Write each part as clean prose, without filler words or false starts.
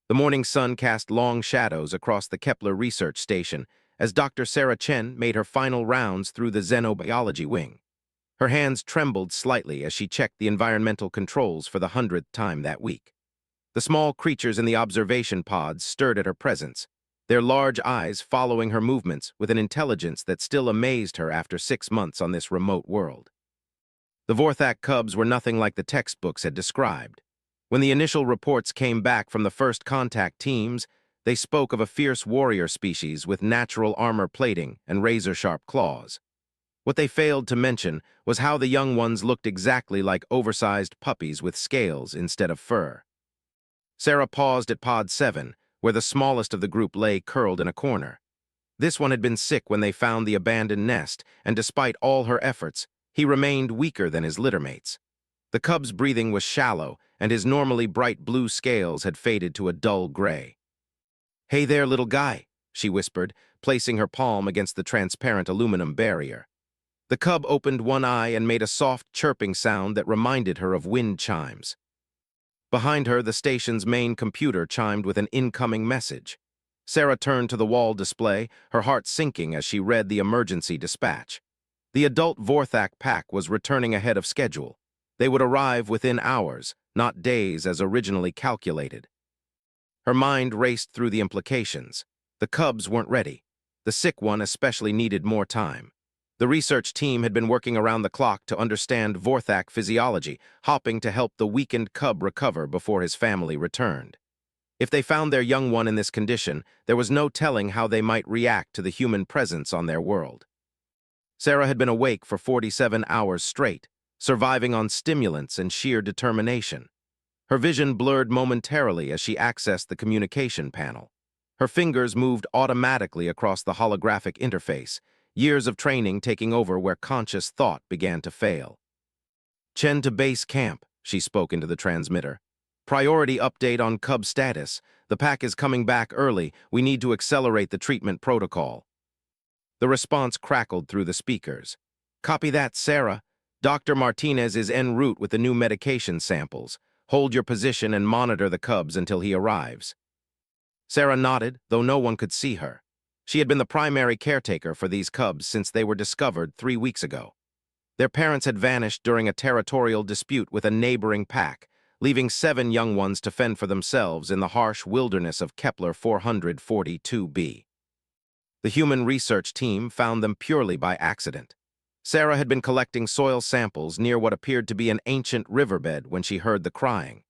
The morning sun cast long shadows across the Kepler research station as Dr. Sarah Chen made her final rounds through the xenobiology wing. Her hands trembled slightly as she checked the environmental controls for the 100th time that week. The small creatures in the observation pods stirred at her presence, their large eyes following her movements with an intelligence that still amazed her after 6 months on this remote world. The Vorthak cubs were nothing like the textbooks had described. When the initial reports came back from the first contact teams, they spoke of a fierce warrior species with natural armor plating and razor-sharp claws. What they failed to mention was how the young ones looked exactly like oversized puppies with scales instead of fur. Sarah paused at Pod 7, where the smallest of the group lay curled in a corner. This one had been sick when they found the abandoned nest, and despite all her efforts, he remained weaker than his littermates. The cub's breathing was shallow, and his normally bright blue scales had faded to a dull gray. "Hey there, little guy," she whispered, placing her palm against the transparent aluminum barrier. The cub opened one eye and made a soft chirping sound that reminded her of wind chimes. Behind her, the station's main computer chimed with an incoming message. Sarah turned to the wall display, her heart sinking as she read the emergency dispatch. The adult Vorthak pack was returning ahead of schedule. They would arrive within hours, not days as originally calculated. Her mind raced through the implications. The cubs weren't ready. The sick one especially needed more time. The research team had been working around the clock to understand Vorthak physiology, hopping to help the weakened cub recover before his family returned. If they found their young one in this condition, there was no telling how they might react to the human presence on their world. Sarah had been awake for 47 hours straight, surviving on stimulants and sheer determination. Her vision blurred momentarily as she accessed the communication panel. Her fingers moved automatically across the holographic interface, years of training taking over where conscious thought began to fail. "Chen to base camp," she spoke into the transmitter. "Priority update on cub status. The pack is coming back early. We need to accelerate the treatment protocol." The response crackled through the speakers. "Copy that, Sarah. Dr. Martinez is en route with the new medication samples. Hold your position and monitor the cubs until he arrives." Sarah nodded, though no one could see her. She had been the primary caretaker for these cubs since they were discovered 3 weeks ago. Their parents had vanished during a territorial dispute with a neighboring pack, leaving 7 young ones to fend for themselves in the harsh wilderness of Kepler 442b. The human research team found them purely by accident. Sarah had been collecting soil samples near what appeared to be an ancient riverbed when she heard the crying.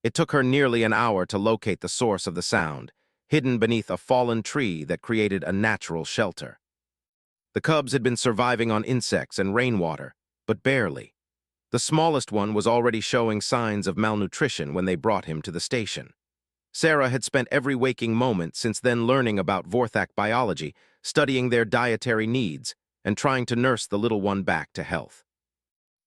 It took her nearly an hour to locate the source of the sound, hidden beneath a fallen tree that created a natural shelter. The cubs had been surviving on insects and rainwater, but barely. The smallest one was already showing signs of malnutrition when they brought him to the station. Sarah had spent every waking moment since then learning about Vorthak biology, studying their dietary needs, and trying to nurse the little one back to health.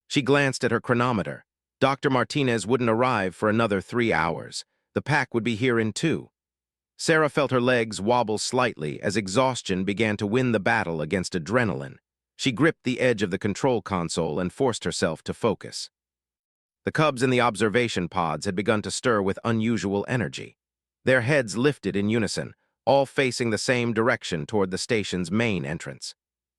She glanced at her chronometer. Dr. Martinez wouldn't arrive for another 3 hours. The pack would be here in 2. Sarah felt her legs wobble slightly as exhaustion began to win the battle against adrenaline. She gripped the edge of the control console and forced herself to focus. The cubs in the observation pods had begun to stir with unusual energy. Their heads lifted in unison, all facing the same direction toward the station's main entrance.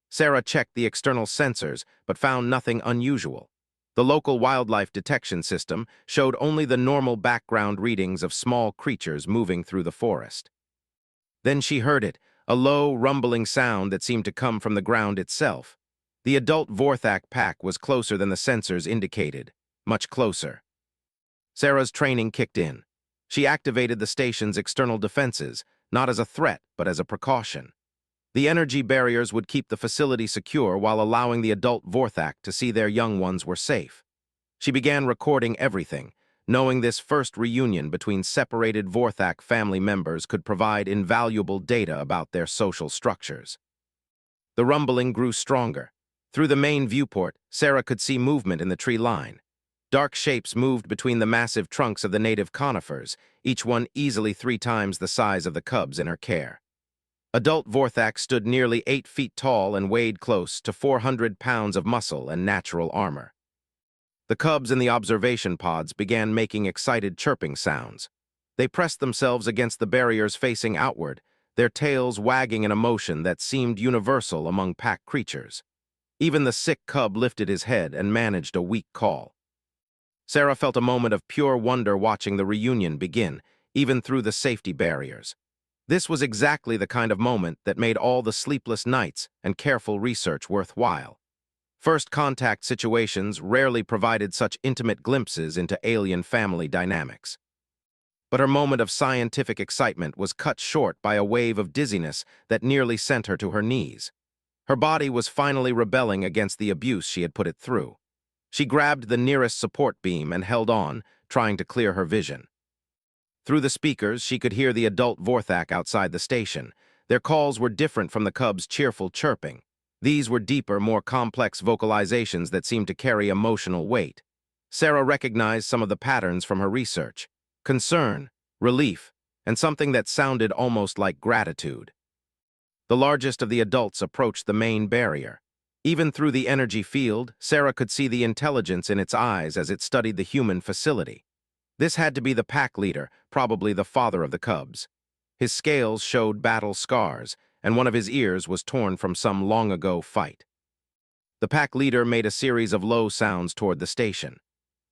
Sarah checked the external sensors, but found nothing unusual. The local wildlife detection system showed only the normal background readings of small creatures moving through the forest. Then she heard it, a low, rumbling sound that seemed to come from the ground itself. The adult Vorthak pack was closer than the sensors indicated, much closer. Sarah's training kicked in. She activated the station's external defenses, not as a threat, but as a precaution. The energy barriers would keep the facility secure while allowing the adult Vorthak to see their young ones were safe. She began recording everything, knowing this first reunion between separated Vorthak family members could provide invaluable data about their social structures. The rumbling grew stronger. Through the main viewport, Sarah could see movement in the tree line. Dark shapes moved between the massive trunks of the native conifers, each one easily 3 times the size of the cubs in her care. Adult Vorthak stood nearly 8 feet tall and weighed close to 400 pounds of muscle and natural armor. The cubs in the observation pods began making excited chirping sounds. They pressed themselves against the barriers facing outward, their tails wagging in a motion that seemed universal among pack creatures. Even the sick cub lifted his head and managed a weak call. Sarah felt a moment of pure wonder watching the reunion begin, even through the safety barriers. This was exactly the kind of moment that made all the sleepless nights and careful research worthwhile. First contact situations rarely provided such intimate glimpses into alien family dynamics. But her moment of scientific excitement was cut short by a wave of dizziness that nearly sent her to her knees. Her body was finally rebelling against the abuse she had put it through. She grabbed the nearest support beam and held on, trying to clear her vision. Through the speakers, she could hear the adult Vorthak outside the station. Their calls were different from the cub's cheerful chirping. These were deeper, more complex vocalizations that seemed to carry emotional weight. Sarah recognized some of the patterns from her research: concern, relief, and something that sounded almost like gratitude. The largest of the adults approached the main barrier. Even through the energy field, Sarah could see the intelligence in its eyes as it studied the human facility. This had to be the pack leader, probably the father of the cubs. His scales showed battle scars, and one of his ears was torn from some long-ago fight. The pack leader made a series of low sounds toward the station.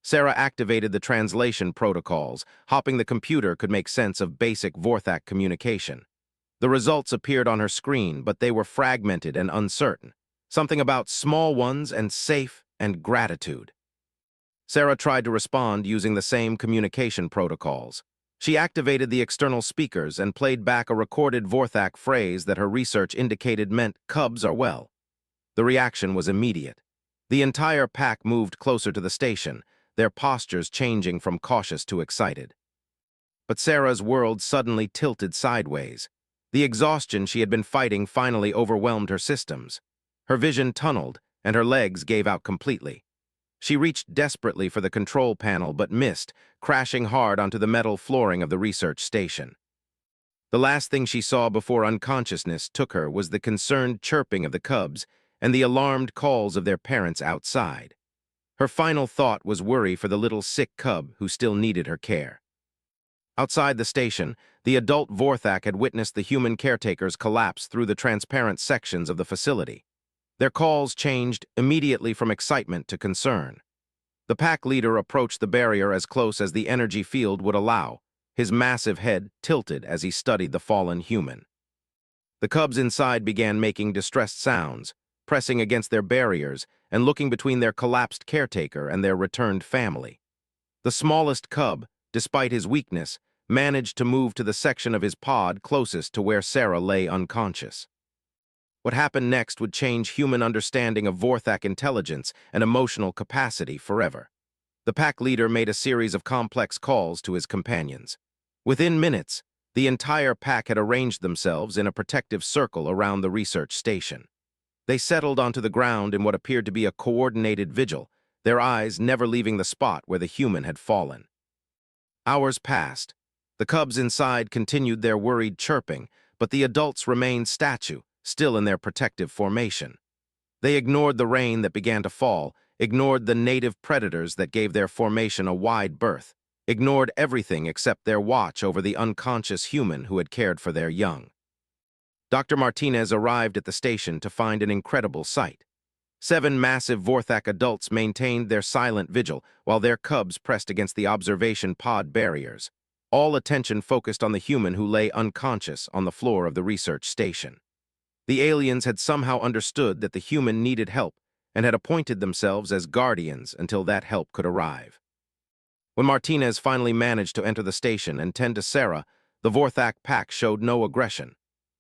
Sarah activated the translation protocols, hoping the computer could make sense of basic Vorthak communication. The results appeared on her screen, but they were fragmented and uncertain. Something about small ones and safe and gratitude. Sarah tried to respond using the same communication protocols. She activated the external speakers and played back a recorded Vorthak phrase that her research indicated meant "cubs are well." The reaction was immediate. The entire pack moved closer to the station, their postures changing from cautious to excited. But Sarah's world suddenly tilted sideways. The exhaustion she had been fighting finally overwhelmed her systems. Her vision tunneled, and her legs gave out completely. She reached desperately for the control panel but missed, crashing hard onto the metal flooring of the research station. The last thing she saw before unconsciousness took her was the concerned chirping of the cubs and the alarmed calls of their parents outside. Her final thought was worry for the little sick cub who still needed her care. Outside the station, the adult Vorthak had witnessed the human caretakers collapse through the transparent sections of the facility. Their calls changed immediately from excitement to concern. The pack leader approached the barrier as close as the energy field would allow, his massive head tilted as he studied the fallen human. The cubs inside began making distressed sounds, pressing against their barriers and looking between their collapsed caretaker and their returned family. The smallest cub, despite his weakness, managed to move to the section of his pod closest to where Sarah lay unconscious. What happened next would change human understanding of Vorthak intelligence and emotional capacity forever. The pack leader made a series of complex calls to his companions. Within minutes, the entire pack had arranged themselves in a protective circle around the research station. They settled onto the ground in what appeared to be a coordinated vigil, their eyes never leaving the spot where the human had fallen. Hours passed. The cubs inside continued their worried chirping, but the adults remained still in their protective formation. They ignored the rain that began to fall, ignored the native predators that gave their formation a wide berth, ignored everything except their watch over the unconscious human who had cared for their young. Dr. Martinez arrived at the station to find an incredible sight. 7 massive Vorthak adults maintained their silent vigil while their cubs pressed against the observation pod barriers. All attention focused on the human who lay unconscious on the floor of the research station. The aliens had somehow understood that the human needed help and had appointed themselves as guardians until that help could arrive. When Martinez finally managed to enter the station and tend to Sarah, the Vorthak pack showed no aggression.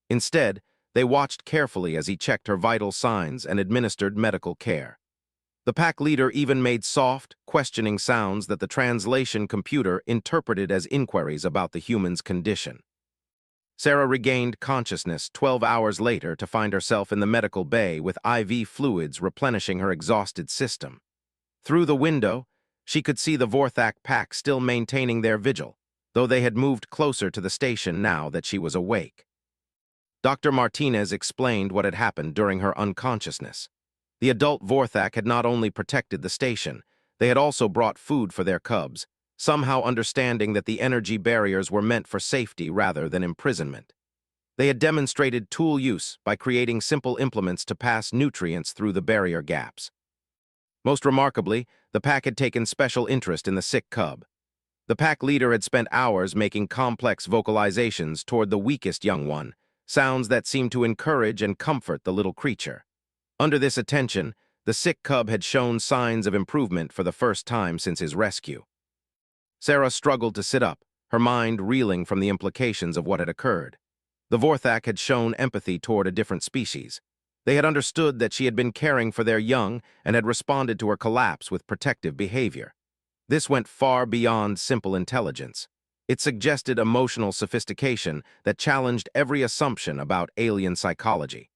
Instead, they watched carefully as he checked her vital signs and administered medical care. The pack leader even made soft, questioning sounds that the translation computer interpreted as inquiries about the human's condition. Sarah regained consciousness 12 hours later to find herself in the medical bay with IV fluids replenishing her exhausted system. Through the window, she could see the Vorthak pack still maintaining their vigil, though they had moved closer to the station now that she was awake. Dr. Martinez explained what had happened during her unconsciousness. The adult Vorthak had not only protected the station, they had also brought food for their cubs, somehow understanding that the energy barriers were meant for safety rather than imprisonment. They had demonstrated tool use by creating simple implements to pass nutrients through the barrier gaps. Most remarkably, the pack had taken special interest in the sick cub. The pack leader had spent hours making complex vocalizations toward the weakest young one, sounds that seemed to encourage and comfort the little creature. Under this attention, the sick cub had shown signs of improvement for the first time since his rescue. Sarah struggled to sit up, her mind reeling from the implications of what had occurred. The Vorthak had shown empathy toward a different species. They had understood that she had been caring for their young and had responded to her collapse with protective behavior. This went far beyond simple intelligence. It suggested emotional sophistication that challenged every assumption about alien psychology.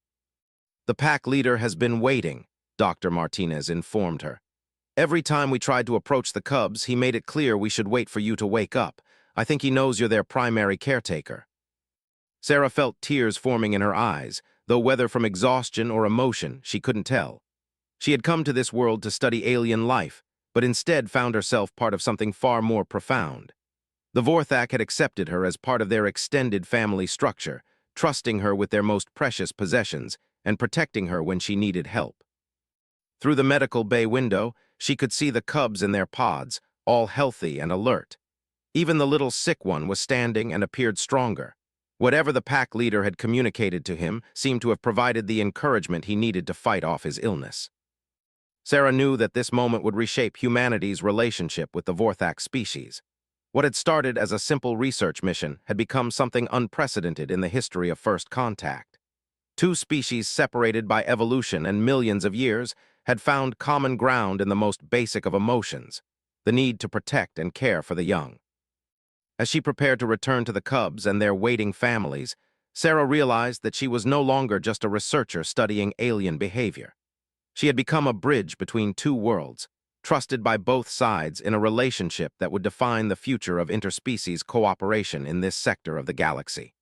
"The pack leader has been waiting," Dr. Martinez informed her. "Every time we tried to approach the cubs, he made it clear we should wait for you to wake up. I think he knows you're their primary caretaker." Sarah felt tears forming in her eyes, though whether from exhaustion or emotion, she couldn't tell. She had come to this world to study alien life, but instead found herself part of something far more profound. The Vorthak had accepted her as part of their extended family structure, trusting her with their most precious possessions and protecting her when she needed help. Through the medical bay window, she could see the cubs in their pods, all healthy and alert. Even the little sick one was standing and appeared stronger. Whatever the pack leader had communicated to him seemed to have provided the encouragement he needed to fight off his illness. Sarah knew that this moment would reshape humanity's relationship with the Vorthak species. What had started as a simple research mission had become something unprecedented in the history of first contact. Two species separated by evolution and millions of years had found common ground in the most basic of emotions, the need to protect and care for the young. As she prepared to return to the cubs and their waiting families, Sarah realized that she was no longer just a researcher studying alien behavior. She had become a bridge between two worlds, trusted by both sides in a relationship that would define the future of interspecies cooperation in this sector of the galaxy.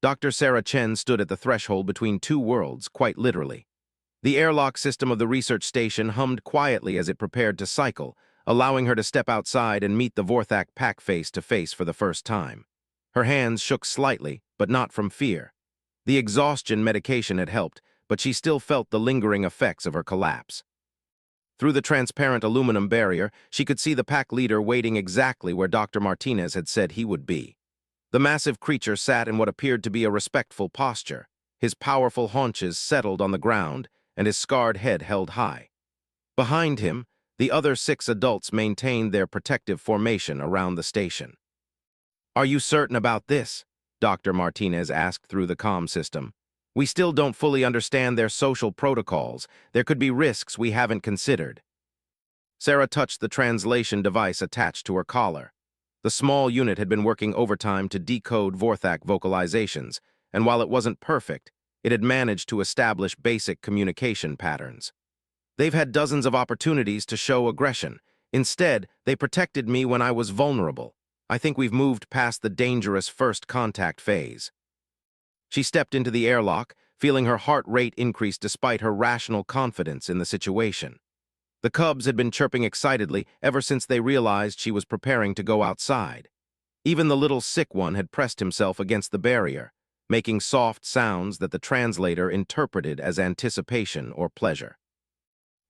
Dr. Sarah Chen stood at the threshold between two worlds, quite literally. The airlock system of the research station hummed quietly as it prepared to cycle, allowing her to step outside and meet the Vorthak pack face to face for the first time. Her hands shook slightly, but not from fear. The exhaustion medication had helped, but she still felt the lingering effects of her collapse. Through the transparent aluminum barrier, she could see the pack leader waiting exactly where Dr. Martinez had said he would be. The massive creature sat in what appeared to be a respectful posture, his powerful haunches settled on the ground and his scarred head held high. Behind him, the other 6 adults maintained their protective formation around the station. "Are you certain about this?" Dr. Martinez asked through the comm system. "We still don't fully understand their social protocols. There could be risks we haven't considered." Sarah touched the translation device attached to her collar. The small unit had been working overtime to decode Vorthak vocalizations, and while it wasn't perfect, it had managed to establish basic communication patterns. "They've had dozens of opportunities to show aggression. Instead, they protected me when I was vulnerable. I think we've moved past the dangerous first contact phase." She stepped into the airlock, feeling her heart rate increase despite her rational confidence in the situation. The cubs had been chirping excitedly ever since they realized she was preparing to go outside. Even the little sick one had pressed himself against the barrier, making soft sounds that the translator interpreted as anticipation or pleasure.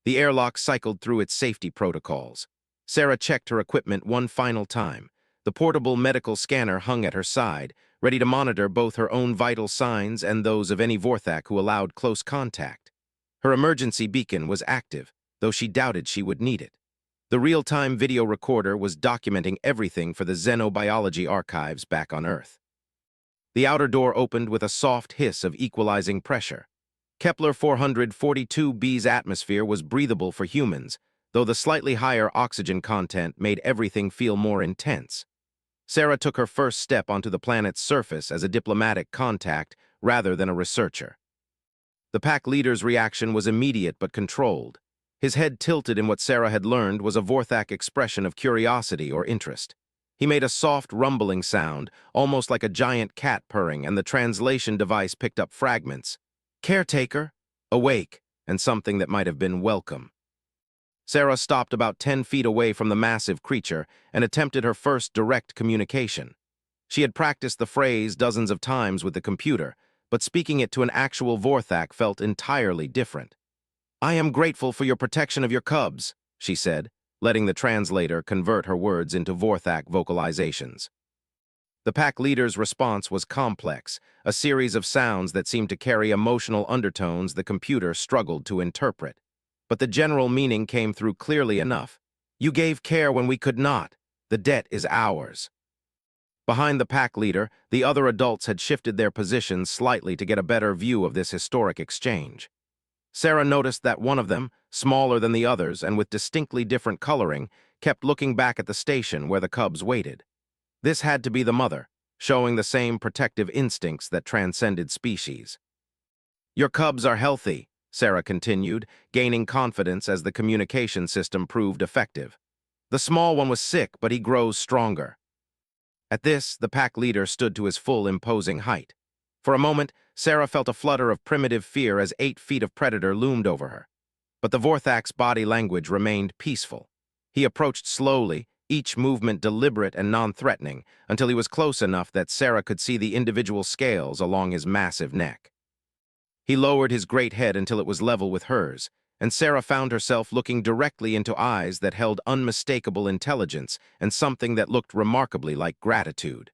The airlock cycled through its safety protocols. Sarah checked her equipment one final time. The portable medical scanner hung at her side, ready to monitor both her own vital signs and those of any Vorthak who allowed close contact. Her emergency beacon was active, though she doubted she would need it. The real-time video recorder was documenting everything for the xenobiology archives back on Earth. The outer door opened with a soft hiss of equalizing pressure. Kepler 442b's atmosphere was breathable for humans, though the slightly higher oxygen content made everything feel more intense. Sarah took her first step onto the planet's surface as a diplomatic contact rather than a researcher. The pack leader's reaction was immediate but controlled. His head tilted in what Sarah had learned was a Vorthak expression of curiosity or interest. He made a soft rumbling sound, almost like a giant cat purring, and the translation device picked up fragments. "Caretaker," "awake," and something that might have been "welcome." Sarah stopped about 10 feet away from the massive creature and attempted her first direct communication. She had practiced the phrase dozens of times with the computer, but speaking it to an actual Vorthak felt entirely different. "I am grateful for your protection of your cubs," she said, letting the translator convert her words into Vorthak vocalizations. The pack leader's response was complex, a series of sounds that seemed to carry emotional undertones the computer struggled to interpret. But the general meaning came through clearly enough. "You gave care when we could not. The debt is ours." Behind the pack leader, the other adults had shifted their positions slightly to get a better view of this historic exchange. Sarah noticed that one of them, smaller than the others and with distinctly different coloring, kept looking back at the station where the cubs waited. This had to be the mother, showing the same protective instincts that transcended species. "Your cubs are healthy," Sarah continued, gaining confidence as the communication system proved effective. "The small one was sick, but he grows stronger." At this, the pack leader stood to his full imposing height. For a moment, Sarah felt a flutter of primitive fear as 8 feet of predator loomed over her. But the Vorthak's body language remained peaceful. He approached slowly, each movement deliberate and non-threatening, until he was close enough that Sarah could see the individual scales along his massive neck. He lowered his great head until it was level with hers, and Sarah found herself looking directly into eyes that held unmistakable intelligence and something that looked remarkably like gratitude.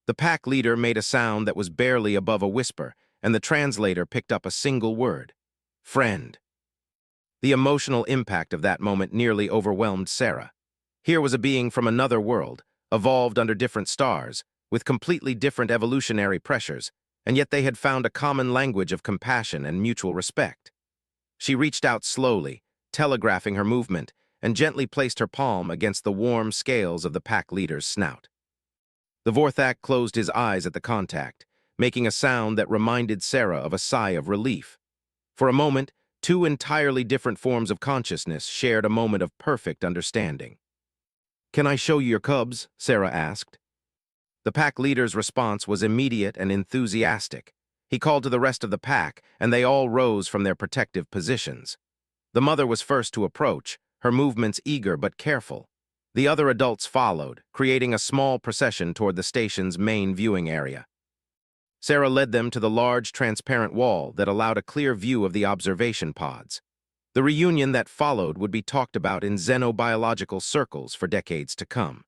The pack leader made a sound that was barely above a whisper, and the translator picked up a single word: "Friend." The emotional impact of that moment nearly overwhelmed Sarah. Here was a being from another world, evolved under different stars, with completely different evolutionary pressures, and yet they had found a common language of compassion and mutual respect. She reached out slowly, telegraphing her movement, and gently placed her palm against the warm scales of the pack leader's snout. The Vorthak closed his eyes at the contact, making a sound that reminded Sarah of a sigh of relief. For a moment, two entirely different forms of consciousness shared a moment of perfect understanding. "Can I show you your cubs?" Sarah asked. The pack leader's response was immediate and enthusiastic. He called to the rest of the pack, and they all rose from their protective positions. The mother was first to approach, her movements eager but careful. The other adults followed, creating a small procession toward the station's main viewing area. Sarah led them to the large, transparent wall that allowed a clear view of the observation pods. The reunion that followed would be talked about in xenobiological circles for decades to come.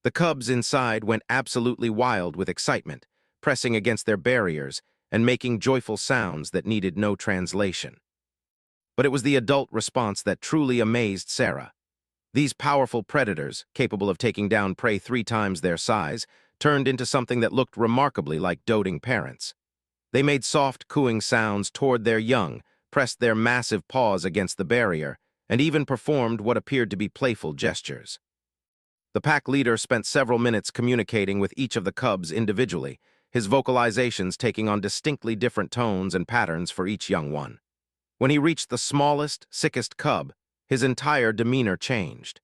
The cubs inside went absolutely wild with excitement, pressing against their barriers and making joyful sounds that needed no translation. But it was the adult response that truly amazed Sarah. These powerful predators, capable of taking down prey 3 times their size, turned into something that looked remarkably like doting parents. They made soft, cooing sounds toward their young, pressed their massive paws against the barrier, and even performed what appeared to be playful gestures. The pack leader spent several minutes communicating with each of the cubs individually, his vocalizations taking on distinctly different tones and patterns for each young one. When he reached the smallest, sickest cub, his entire demeanor changed.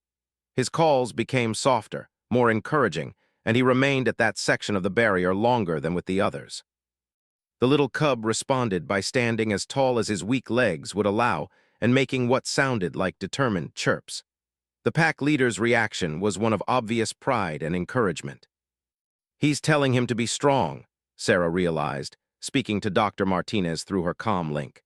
His calls became softer, more encouraging, and he remained at that section of the barrier longer than with the others. The little cub responded by standing as tall as his weak legs would allow and making what sounded like determined chirps. The pack leader's reaction was one of obvious pride and encouragement. "He's telling him to be strong," Sarah realized, speaking to Dr. Martinez through her comm link.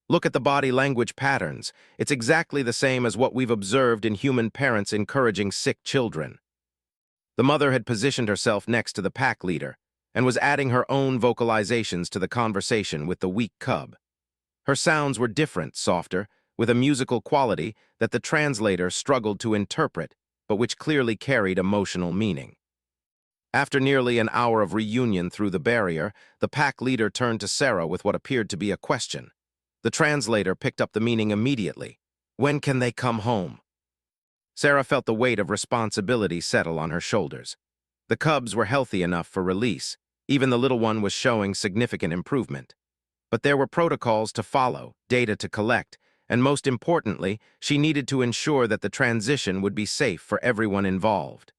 "Look at the body language patterns. It's exactly the same as what we've observed in human parents encouraging sick children." The mother had positioned herself next to the pack leader and was adding her own vocalizations to the conversation with the weak cub. Her sounds were different, softer, with a musical quality that the translator struggled to interpret, but which clearly carried emotional meaning. After nearly an hour of reunion through the barrier, the pack leader turned to Sarah with what appeared to be a question. The translator picked up the meaning immediately. "When can they come home?" Sarah felt the weight of responsibility settle on her shoulders. The cubs were healthy enough for release. Even the little one was showing significant improvement. But there were protocols to follow, data to collect, and most importantly, she needed to ensure that the transition would be safe for everyone involved.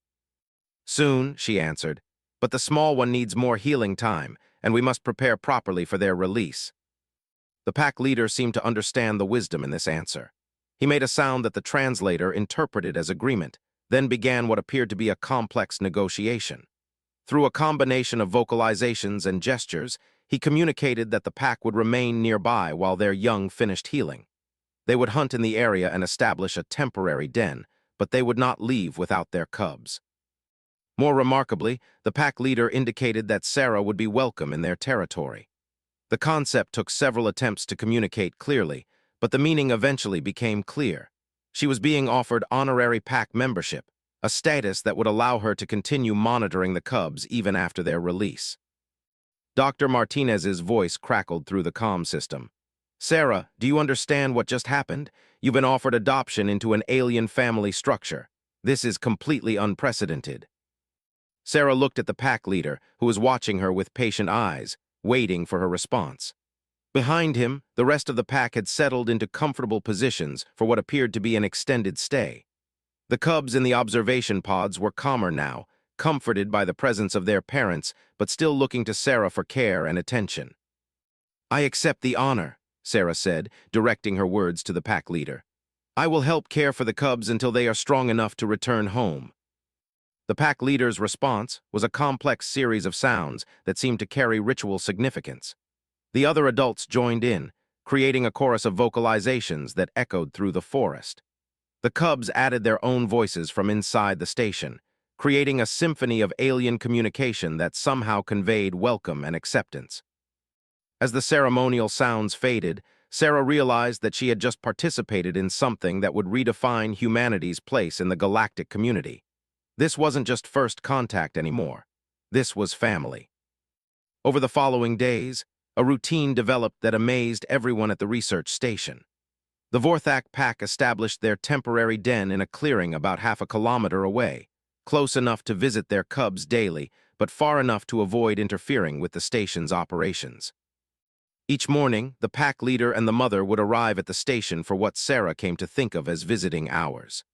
"Soon," she answered, "but the small one needs more healing time, and we must prepare properly for their release." The pack leader seemed to understand the wisdom in this answer. He made a sound that the translator interpreted as agreement, then began what appeared to be a complex negotiation. Through a combination of vocalizations and gestures, he communicated that the pack would remain nearby while their young finished healing. They would hunt in the area and establish a temporary den, but they would not leave without their cubs. More remarkably, the pack leader indicated that Sarah would be welcome in their territory. The concept took several attempts to communicate clearly, but the meaning eventually became clear. She was being offered honorary pack membership, a status that would allow her to continue monitoring the cubs even after their release. Dr. Martinez's voice crackled through the comm system. "Sarah, do you understand what just happened? You've been offered adoption into an alien family structure. This is completely unprecedented." Sarah looked at the pack leader, who was watching her with patient eyes, waiting for her response. Behind him, the rest of the pack had settled into comfortable positions for what appeared to be an extended stay. The cubs in the observation pods were calmer now, comforted by the presence of their parents, but still looking to Sarah for care and attention. "I accept the honor," Sarah said, directing her words to the pack leader. "I will help care for the cubs until they are strong enough to return home." The pack leader's response was a complex series of sounds that seemed to carry ritual significance. The other adults joined in, creating a chorus of vocalizations that echoed through the forest. The cubs added their own voices from inside the station, creating a symphony of alien communication that somehow conveyed welcome and acceptance. As the ceremonial sounds faded, Sarah realized that she had just participated in something that would redefine humanity's place in the galactic community. This wasn't just first contact anymore. This was family. Over the following days, a routine developed that amazed everyone at the research station. The Vorthak pack established their temporary den in a clearing about half a kilometer away, close enough to visit their cubs daily, but far enough to avoid interfering with the station's operations. Each morning, the pack leader and the mother would arrive at the station for what Sarah came to think of as visiting hours.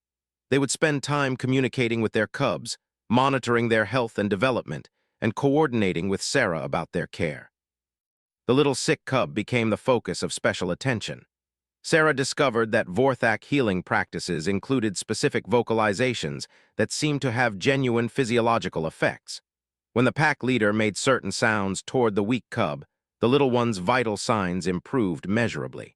They would spend time communicating with their cubs, monitoring their health and development, and coordinating with Sarah about their care. The little sick cub became the focus of special attention. Sarah discovered that Vorthak healing practices included specific vocalizations that seemed to have genuine physiological effects. When the pack leader made certain sounds toward the weak cub, the little one's vital signs improved measurably.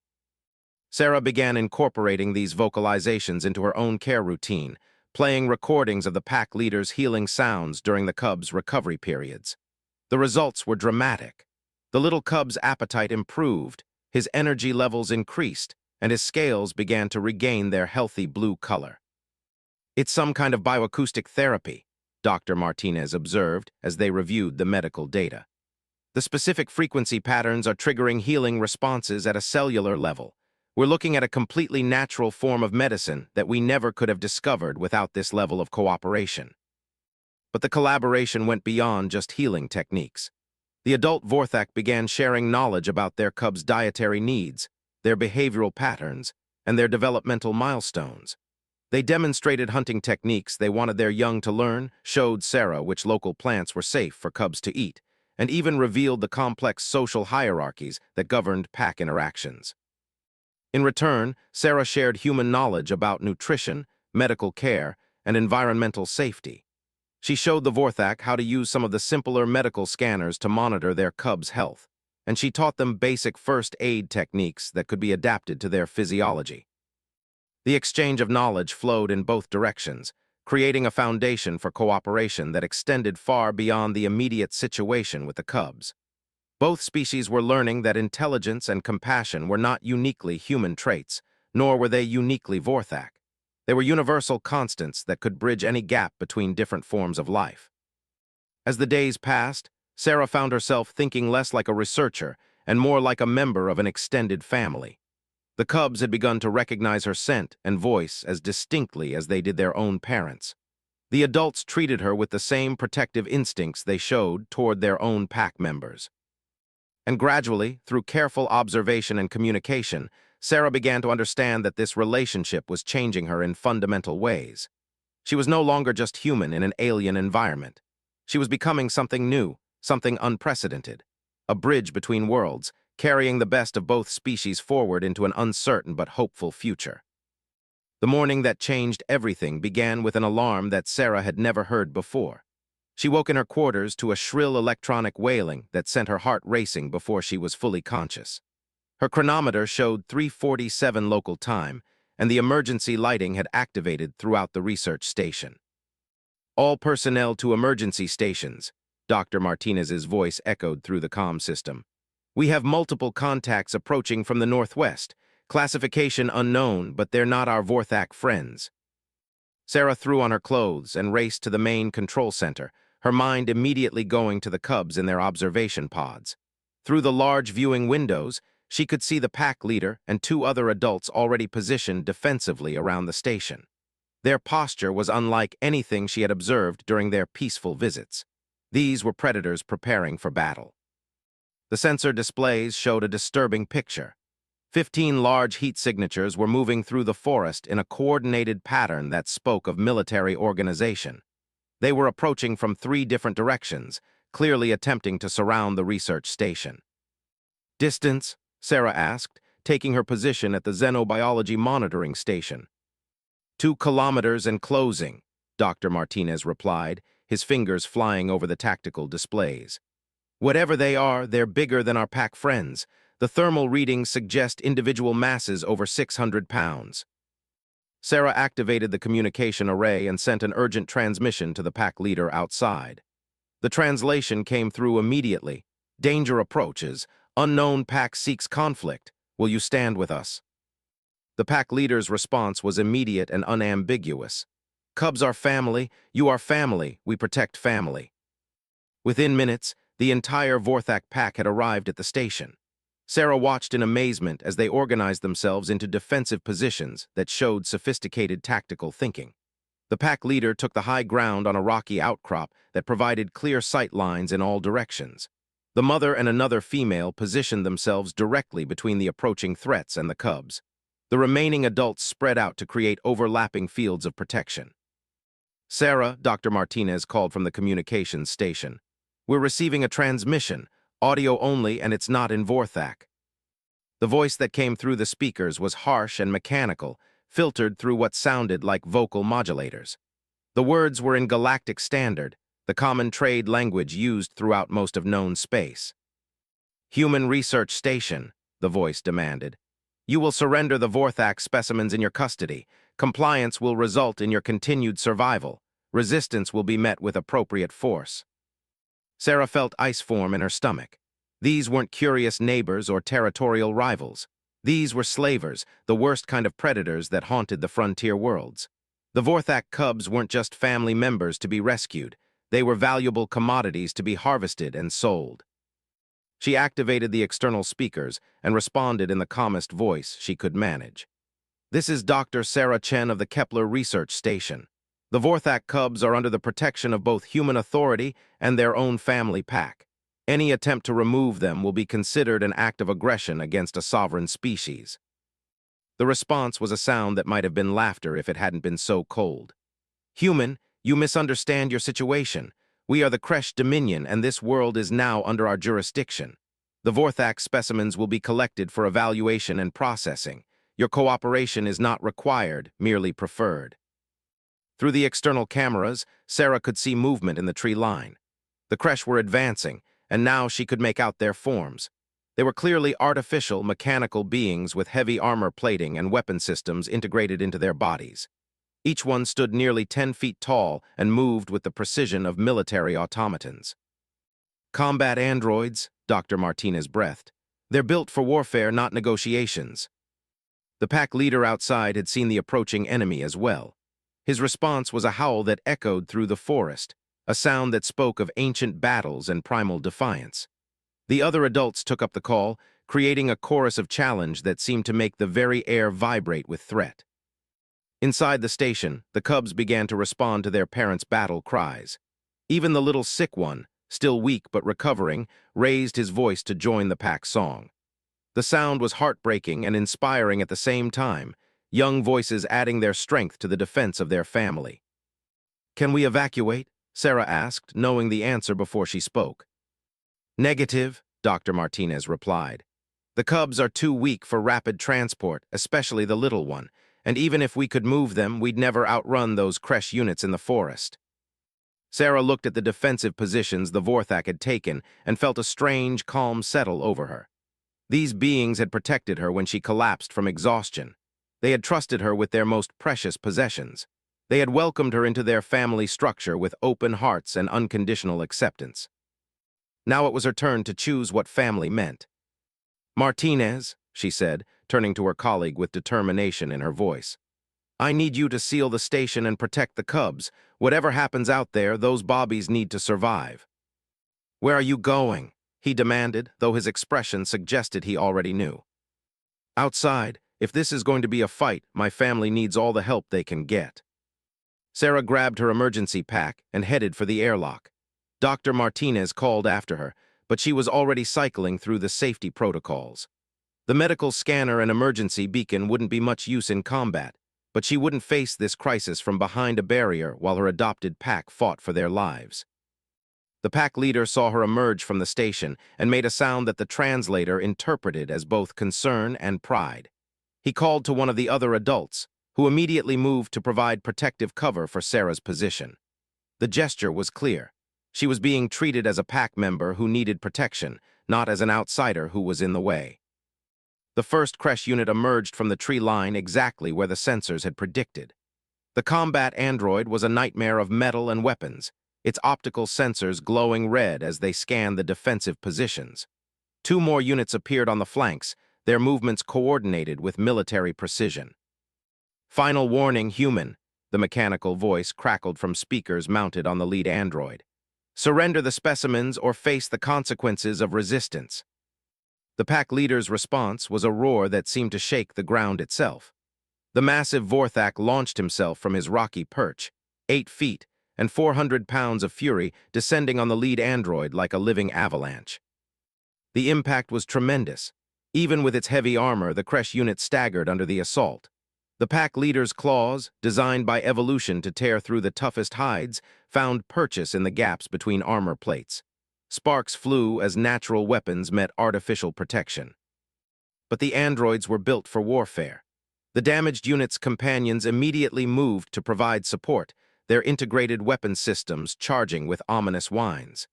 Sarah began incorporating these vocalizations into her own care routine, playing recordings of the pack leader's healing sounds during the cub's recovery periods. The results were dramatic. The little cub's appetite improved, his energy levels increased, and his scales began to regain their healthy blue color. "It's some kind of bioacoustic therapy," Dr. Martinez observed as they reviewed the medical data. "The specific frequency patterns are triggering healing responses at a cellular level. We're looking at a completely natural form of medicine that we never could have discovered without this level of cooperation." But the collaboration went beyond just healing techniques. The adult Vorthak began sharing knowledge about their cubs' dietary needs, their behavioral patterns, and their developmental milestones. They demonstrated hunting techniques they wanted their young to learn, showed Sarah which local plants were safe for cubs to eat, and even revealed the complex social hierarchies that governed pack interactions. In return, Sarah shared human knowledge about nutrition, medical care, and environmental safety. She showed the Vorthak how to use some of the simpler medical scanners to monitor their cubs' health, and she taught them basic first aid techniques that could be adapted to their physiology. The exchange of knowledge flowed in both directions, creating a foundation for cooperation that extended far beyond the immediate situation with the cubs. Both species were learning that intelligence and compassion were not uniquely human traits, nor were they uniquely Vorthak. They were universal constants that could bridge any gap between different forms of life. As the days passed, Sarah found herself thinking less like a researcher and more like a member of an extended family. The cubs had begun to recognize her scent and voice as distinctly as they did their own parents. The adults treated her with the same protective instincts they showed toward their own pack members. And gradually, through careful observation and communication, Sarah began to understand that this relationship was changing her in fundamental ways. She was no longer just human in an alien environment. She was becoming something new, something unprecedented. A bridge between worlds, carrying the best of both species forward into an uncertain but hopeful future. The morning that changed everything began with an alarm that Sarah had never heard before. She woke in her quarters to a shrill electronic wailing that sent her heart racing before she was fully conscious. Her chronometer showed 3:47 local time, and the emergency lighting had activated throughout the research station. "All personnel to emergency stations," Dr. Martinez's voice echoed through the comm system. "We have multiple contacts approaching from the northwest. Classification unknown, but they're not our Vorthak friends." Sarah threw on her clothes and raced to the main control center, her mind immediately going to the cubs in their observation pods. Through the large viewing windows, she could see the pack leader and two other adults already positioned defensively around the station. Their posture was unlike anything she had observed during their peaceful visits. These were predators preparing for battle. The sensor displays showed a disturbing picture. 15 large heat signatures were moving through the forest in a coordinated pattern that spoke of military organization. They were approaching from 3 different directions, clearly attempting to surround the research station. "Distance?" Sarah asked, taking her position at the xenobiology monitoring station. 2 kilometers and closing," Dr. Martinez replied, his fingers flying over the tactical displays. "Whatever they are, they're bigger than our pack friends. The thermal readings suggest individual masses over 600 pounds. Sarah activated the communication array and sent an urgent transmission to the pack leader outside. The translation came through immediately. "Danger approaches. Unknown pack seeks conflict. Will you stand with us?" The pack leader's response was immediate and unambiguous. "Cubs are family. You are family. We protect family." Within minutes, the entire Vorthak pack had arrived at the station. Sarah watched in amazement as they organized themselves into defensive positions that showed sophisticated tactical thinking. The pack leader took the high ground on a rocky outcrop that provided clear sight lines in all directions. The mother and another female positioned themselves directly between the approaching threats and the cubs. The remaining adults spread out to create overlapping fields of protection. "Sarah," Dr. Martinez called from the communications station. "We're receiving a transmission, audio only, and it's not in Vorthak." The voice that came through the speakers was harsh and mechanical, filtered through what sounded like vocal modulators. The words were in Galactic Standard, the common trade language used throughout most of known space. "Human Research Station," the voice demanded. "You will surrender the Vorthak specimens in your custody. Compliance will result in your continued survival. Resistance will be met with appropriate force." Sarah felt ice form in her stomach. These weren't curious neighbors or territorial rivals. These were slavers, the worst kind of predators that haunted the frontier worlds. The Vorthak cubs weren't just family members to be rescued. They were valuable commodities to be harvested and sold. She activated the external speakers and responded in the calmest voice she could manage. "This is Dr. Sarah Chen of the Kepler Research Station. The Vorthak cubs are under the protection of both human authority and their own family pack. Any attempt to remove them will be considered an act of aggression against a sovereign species." The response was a sound that might have been laughter if it hadn't been so cold. "Human, you misunderstand your situation. We are the Kresh Dominion, and this world is now under our jurisdiction. The Vorthak specimens will be collected for evaluation and processing. Your cooperation is not required, merely preferred." Through the external cameras, Sarah could see movement in the tree line. The Kresh were advancing, and now she could make out their forms. They were clearly artificial, mechanical beings with heavy armor plating and weapon systems integrated into their bodies. Each one stood nearly 10 feet tall and moved with the precision of military automatons. "Combat androids," Dr. Martinez breathed. "They're built for warfare, not negotiations." The pack leader outside had seen the approaching enemy as well. His response was a howl that echoed through the forest, a sound that spoke of ancient battles and primal defiance. The other adults took up the call, creating a chorus of challenge that seemed to make the very air vibrate with threat. Inside the station, the cubs began to respond to their parents' battle cries. Even the little sick one, still weak but recovering, raised his voice to join the pack song. The sound was heartbreaking and inspiring at the same time, young voices adding their strength to the defense of their family. "Can we evacuate?" Sarah asked, knowing the answer before she spoke. "Negative," Dr. Martinez replied. "The cubs are too weak for rapid transport, especially the little one, and even if we could move them, we'd never outrun those Kresh units in the forest. Sarah looked at the defensive positions the Vorthak had taken and felt a strange, calm settle over her. These beings had protected her when she collapsed from exhaustion. They had trusted her with their most precious possessions. They had welcomed her into their family structure with open hearts and unconditional acceptance. Now it was her turn to choose what family meant. "Martinez," she said, turning to her colleague with determination in her voice, "I need you to seal the station and protect the cubs. Whatever happens out there, those bobbies need to survive." "Where are you going?" he demanded, though his expression suggested he already knew. "Outside. If this is going to be a fight, my family needs all the help they can get." Sarah grabbed her emergency pack and headed for the airlock. Dr. Martinez called after her, but she was already cycling through the safety protocols. The medical scanner and emergency beacon wouldn't be much use in combat, but she wouldn't face this crisis from behind a barrier while her adopted pack fought for their lives. The pack leader saw her emerge from the station and made a sound that the translator interpreted as both concern and pride. He called to one of the other adults, who immediately moved to provide protective cover for Sarah's position. The gesture was clear. She was being treated as a pack member who needed protection, not as an outsider who was in the way. The first Kresh unit emerged from the tree line exactly where the sensors had predicted. The combat android was a nightmare of metal and weapons, its optical sensors glowing red as they scanned the defensive positions. Two more units appeared on the flanks, their movements coordinated with military precision. "Final warning, human," the mechanical voice crackled from speakers mounted on the lead android. "Surrender the specimens or face the consequences of resistance." The pack leader's response was a roar that seemed to shake the ground itself. The massive Vorthak launched himself from his rocky perch, 8 feet, and 400 pounds of fury descending on the lead android like a living avalanche. The impact was tremendous. Even with its heavy armor, the Kresh unit staggered under the assault. The pack leader's claws, designed by evolution to tear through the toughest hides, found purchase in the gaps between armor plates. Sparks flew as natural weapons met artificial protection. But the androids were built for warfare. The damaged unit's companions immediately moved to provide support, their integrated weapon systems charging with ominous whines.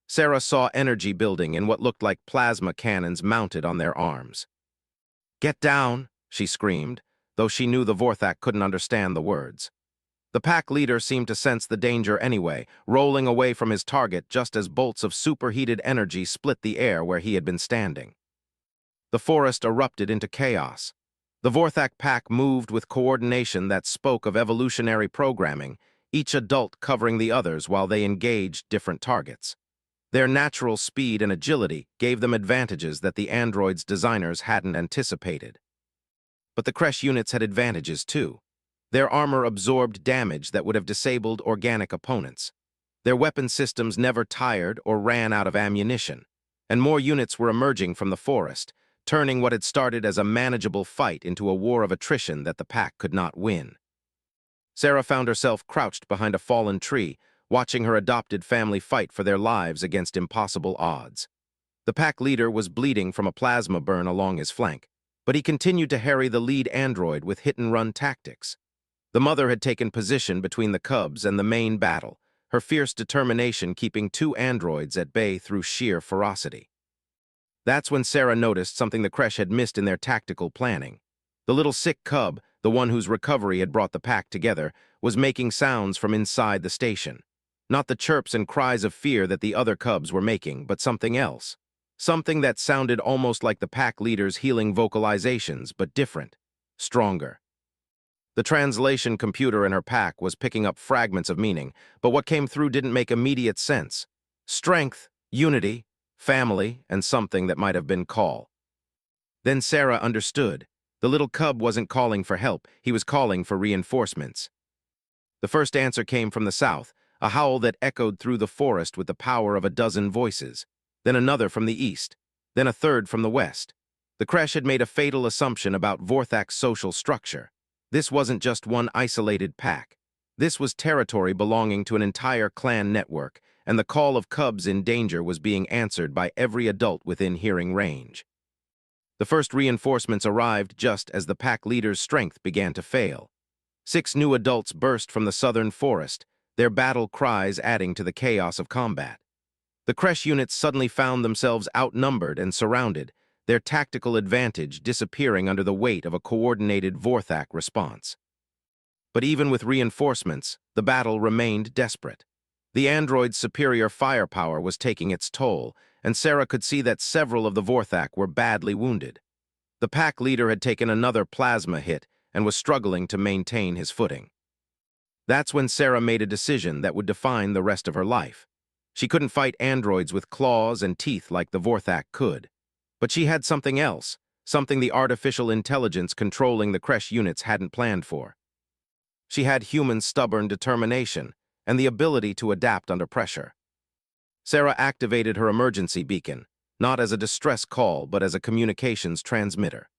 Sarah saw energy building in what looked like plasma cannons mounted on their arms. "Get down," she screamed, though she knew the Vorthak couldn't understand the words. The pack leader seemed to sense the danger anyway, rolling away from his target just as bolts of superheated energy split the air where he had been standing. The forest erupted into chaos. The Vorthak pack moved with coordination that spoke of evolutionary programming, each adult covering the others while they engaged different targets. Their natural speed and agility gave them advantages that the androids' designers hadn't anticipated. But the Kresh units had advantages too. Their armor absorbed damage that would have disabled organic opponents. Their weapon systems never tired or ran out of ammunition, and more units were emerging from the forest, turning what had started as a manageable fight into a war of attrition that the pack could not win. Sarah found herself crouched behind a fallen tree, watching her adopted family fight for their lives against impossible odds. The pack leader was bleeding from a plasma burn along his flank, but he continued to harry the lead android with hit-and-run tactics. The mother had taken position between the cubs and the main battle, her fierce determination keeping two androids at bay through sheer ferocity. That's when Sarah noticed something the Kresh had missed in their tactical planning. The little sick cub, the one whose recovery had brought the pack together, was making sounds from inside the station. Not the chirps and cries of fear that the other cubs were making, but something else. Something that sounded almost like the pack leader's healing vocalizations, but different, stronger. The translation computer in her pack was picking up fragments of meaning, but what came through didn't make immediate sense. Strength, unity, family, and something that might have been call. Then Sarah understood. The little cub wasn't calling for help, he was calling for reinforcements. The first answer came from the south, a howl that echoed through the forest with the power of a dozen voices. Then another from the east, then a third from the west. The Kresh had made a fatal assumption about Vorthak's social structure. This wasn't just one isolated pack. This was territory belonging to an entire clan network, and the call of cubs in danger was being answered by every adult within hearing range. The first reinforcements arrived just as the pack leader's strength began to fail. 6 new adults burst from the southern forest, their battle cries adding to the chaos of combat. The Kresh units suddenly found themselves outnumbered and surrounded, their tactical advantage disappearing under the weight of a coordinated Vorthak response. But even with reinforcements, the battle remained desperate. The android's superior firepower was taking its toll, and Sarah could see that several of the Vorthak were badly wounded. The pack leader had taken another plasma hit and was struggling to maintain his footing. That's when Sarah made a decision that would define the rest of her life. She couldn't fight androids with claws and teeth like the Vorthak could. But she had something else, something the artificial intelligence controlling the Kresh units hadn't planned for. She had human stubborn determination and the ability to adapt under pressure. Sarah activated her emergency beacon, not as a distress call but as a communications transmitter.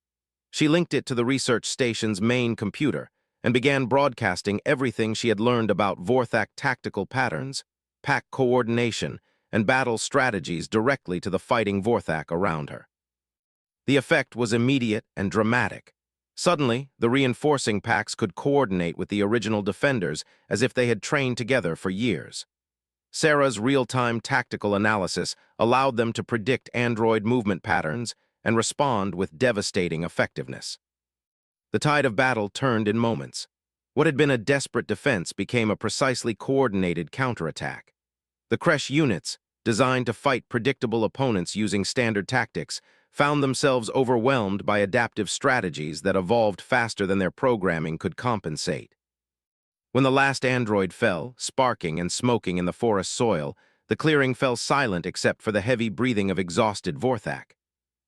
She linked it to the research station's main computer and began broadcasting everything she had learned about Vorthak tactical patterns, pack coordination, and battle strategies directly to the fighting Vorthak around her. The effect was immediate and dramatic. Suddenly, the reinforcing packs could coordinate with the original defenders as if they had trained together for years. Sarah's real-time tactical analysis allowed them to predict android movement patterns and respond with devastating effectiveness. The tide of battle turned in moments. What had been a desperate defense became a precisely coordinated counterattack. The Kresh units, designed to fight predictable opponents using standard tactics, found themselves overwhelmed by adaptive strategies that evolved faster than their programming could compensate. When the last android fell, sparking and smoking in the forest soil, the clearing fell silent except for the heavy breathing of exhausted Vorthak.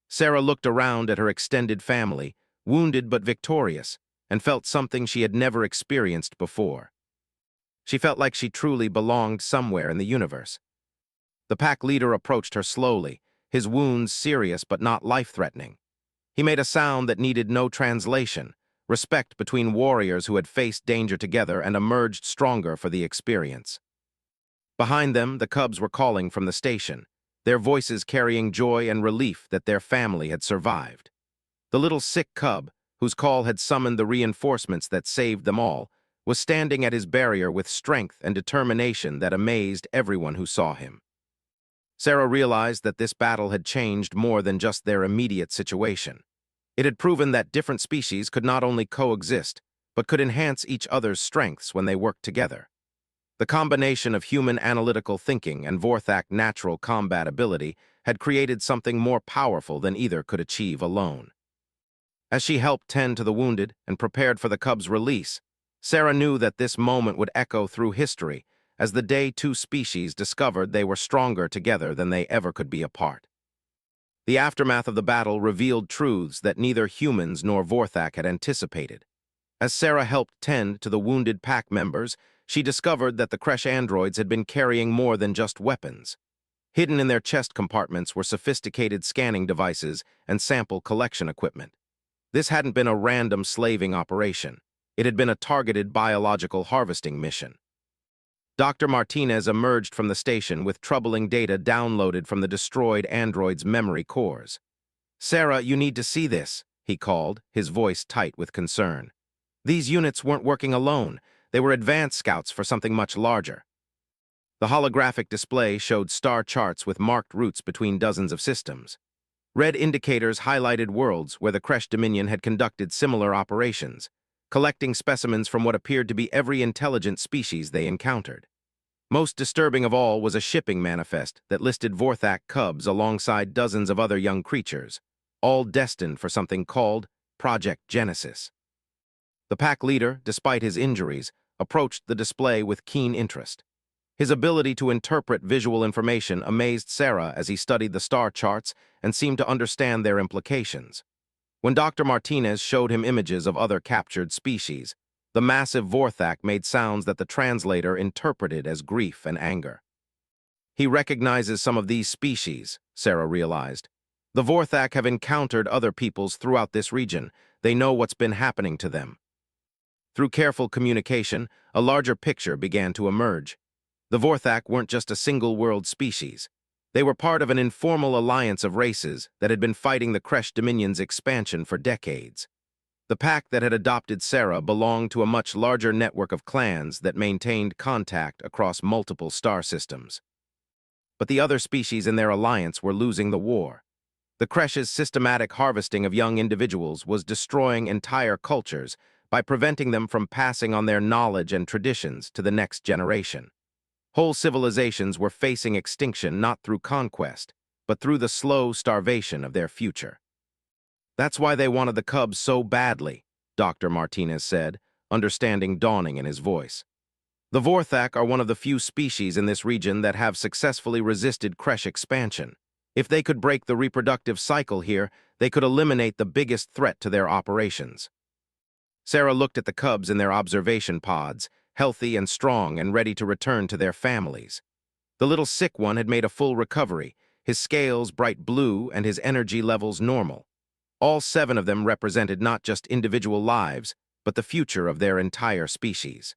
Sarah looked around at her extended family, wounded but victorious, and felt something she had never experienced before. She felt like she truly belonged somewhere in the universe. The pack leader approached her slowly, his wounds serious but not life-threatening. He made a sound that needed no translation, respect between warriors who had faced danger together and emerged stronger for the experience. Behind them, the cubs were calling from the station, their voices carrying joy and relief that their family had survived. The little sick cub, whose call had summoned the reinforcements that saved them all, was standing at his barrier with strength and determination that amazed everyone who saw him. Sarah realized that this battle had changed more than just their immediate situation. It had proven that different species could not only coexist, but could enhance each other's strengths when they worked together. The combination of human analytical thinking and Vorthak natural combat ability had created something more powerful than either could achieve alone. As she helped tend to the wounded and prepared for the cub's release, Sarah knew that this moment would echo through history as the day two species discovered they were stronger together than they ever could be apart. The aftermath of the battle revealed truths that neither humans nor Vorthak had anticipated. As Sarah helped tend to the wounded pack members, she discovered that the Kresh androids had been carrying more than just weapons. Hidden in their chest compartments were sophisticated scanning devices and sample collection equipment. This hadn't been a random slaving operation. It had been a targeted biological harvesting mission. Dr. Martinez emerged from the station with troubling data downloaded from the destroyed android's memory cores. "Sarah, you need to see this," he called, his voice tight with concern. "These units weren't working alone. They were advanced scouts for something much larger." The holographic display showed star charts with marked routes between dozens of systems. Red indicators highlighted worlds where the Kresh Dominion had conducted similar operations, collecting specimens from what appeared to be every intelligent species they encountered. Most disturbing of all was a shipping manifest that listed Vorthak cubs alongside dozens of other young creatures, all destined for something called Project Genesis. The pack leader, despite his injuries, approached the display with keen interest. His ability to interpret visual information amazed Sarah as he studied the star charts and seemed to understand their implications. When Dr. Martinez showed him images of other captured species, the massive Vorthak made sounds that the translator interpreted as grief and anger. He recognizes some of these species, Sarah realized. The Vorthak have encountered other peoples throughout this region. They know what's been happening to them. Through careful communication, a larger picture began to emerge. The Vorthak weren't just a single-world species. They were part of an informal alliance of races that had been fighting the Kresh Dominion's expansion for decades. The pack that had adopted Sarah belonged to a much larger network of clans that maintained contact across multiple star systems. But the other species in their alliance were losing the war. The Kresh's systematic harvesting of young individuals was destroying entire cultures by preventing them from passing on their knowledge and traditions to the next generation. Whole civilizations were facing extinction not through conquest, but through the slow starvation of their future. That's why they wanted the cubs so badly, Dr. Martinez said, understanding dawning in his voice. The Vorthak are one of the few species in this region that have successfully resisted Kresh expansion. If they could break the reproductive cycle here, they could eliminate the biggest threat to their operations. Sarah looked at the cubs in their observation pods, healthy and strong and ready to return to their families. The little sick one had made a full recovery, his scales bright blue and his energy levels normal. All 7 of them represented not just individual lives, but the future of their entire species.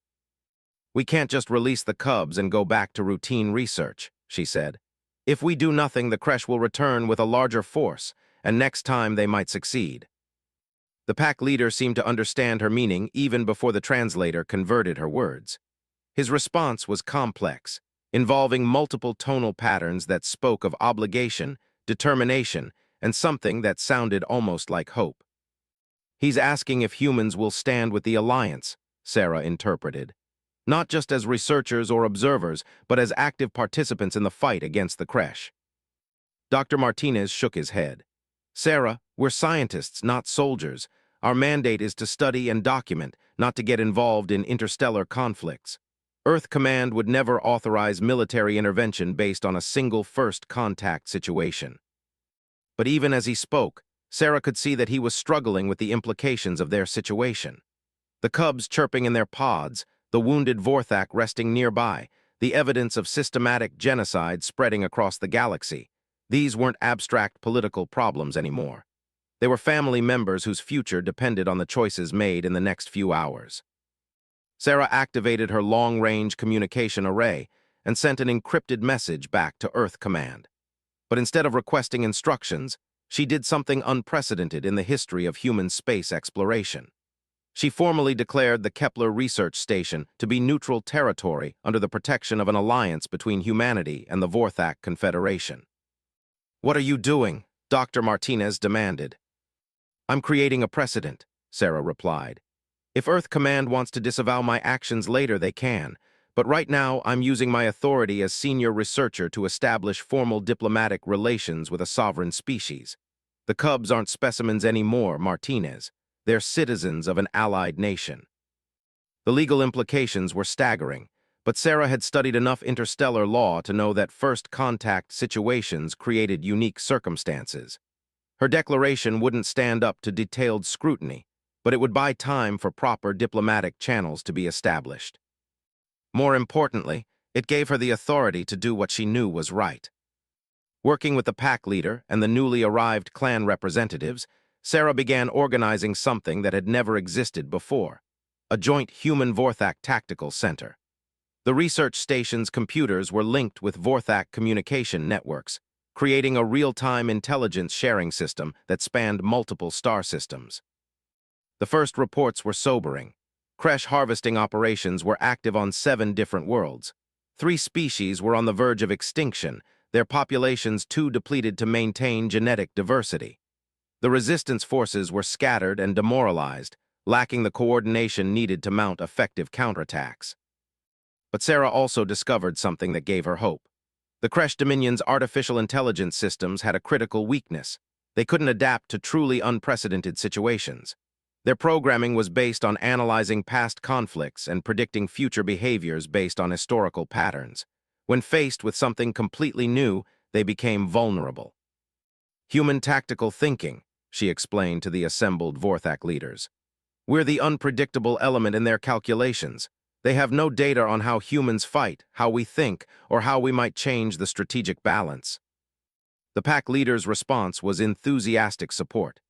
"We can't just release the cubs and go back to routine research," she said. "If we do nothing, the Kresh will return with a larger force, and next time they might succeed." The pack leader seemed to understand her meaning even before the translator converted her words. His response was complex, involving multiple tonal patterns that spoke of obligation, determination, and something that sounded almost like hope. "He's asking if humans will stand with the Alliance," Sarah interpreted. "Not just as researchers or observers, but as active participants in the fight against the Kresh." Dr. Martinez shook his head. "Sarah, we're scientists, not soldiers. Our mandate is to study and document, not to get involved in interstellar conflicts. Earth Command would never authorize military intervention based on a single first contact situation." But even as he spoke, Sarah could see that he was struggling with the implications of their situation. The cubs chirping in their pods, the wounded Vorthak resting nearby, the evidence of systematic genocide spreading across the galaxy. These weren't abstract political problems anymore. They were family members whose future depended on the choices made in the next few hours. Sarah activated her long-range communication array and sent an encrypted message back to Earth Command. But instead of requesting instructions, she did something unprecedented in the history of human space exploration. She formally declared the Kepler Research Station to be neutral territory under the protection of an alliance between humanity and the Vorthak Confederation. "What are you doing?" Dr. Martinez demanded. "I'm creating a precedent," Sarah replied. "If Earth Command wants to disavow my actions later, they can. But right now, I'm using my authority as senior researcher to establish formal diplomatic relations with a sovereign species. The cubs aren't specimens anymore, Martinez. They're citizens of an allied nation." The legal implications were staggering, but Sarah had studied enough interstellar law to know that first contact situations created unique circumstances. Her declaration wouldn't stand up to detailed scrutiny, but it would buy time for proper diplomatic channels to be established. More importantly, it gave her the authority to do what she knew was right. Working with the pack leader and the newly arrived clan representatives, Sarah began organizing something that had never existed before: a joint human Vorthak tactical center. The research station's computers were linked with Vorthak communication networks, creating a real-time intelligence sharing system that spanned multiple star systems. The first reports were sobering. Kresh harvesting operations were active on 7 different worlds. 3 species were on the verge of extinction, their populations too depleted to maintain genetic diversity. The resistance forces were scattered and demoralized, lacking the coordination needed to mount effective counterattacks. But Sarah also discovered something that gave her hope. The Kresh Dominion's artificial intelligence systems had a critical weakness. They couldn't adapt to truly unprecedented situations. Their programming was based on analyzing past conflicts and predicting future behaviors based on historical patterns. When faced with something completely new, they became vulnerable. "Human tactical thinking," she explained to the assembled Vorthak leaders. "We're the unpredictable element in their calculations. They have no data on how humans fight, how we think, or how we might change the strategic balance." The pack leader's response was enthusiastic support.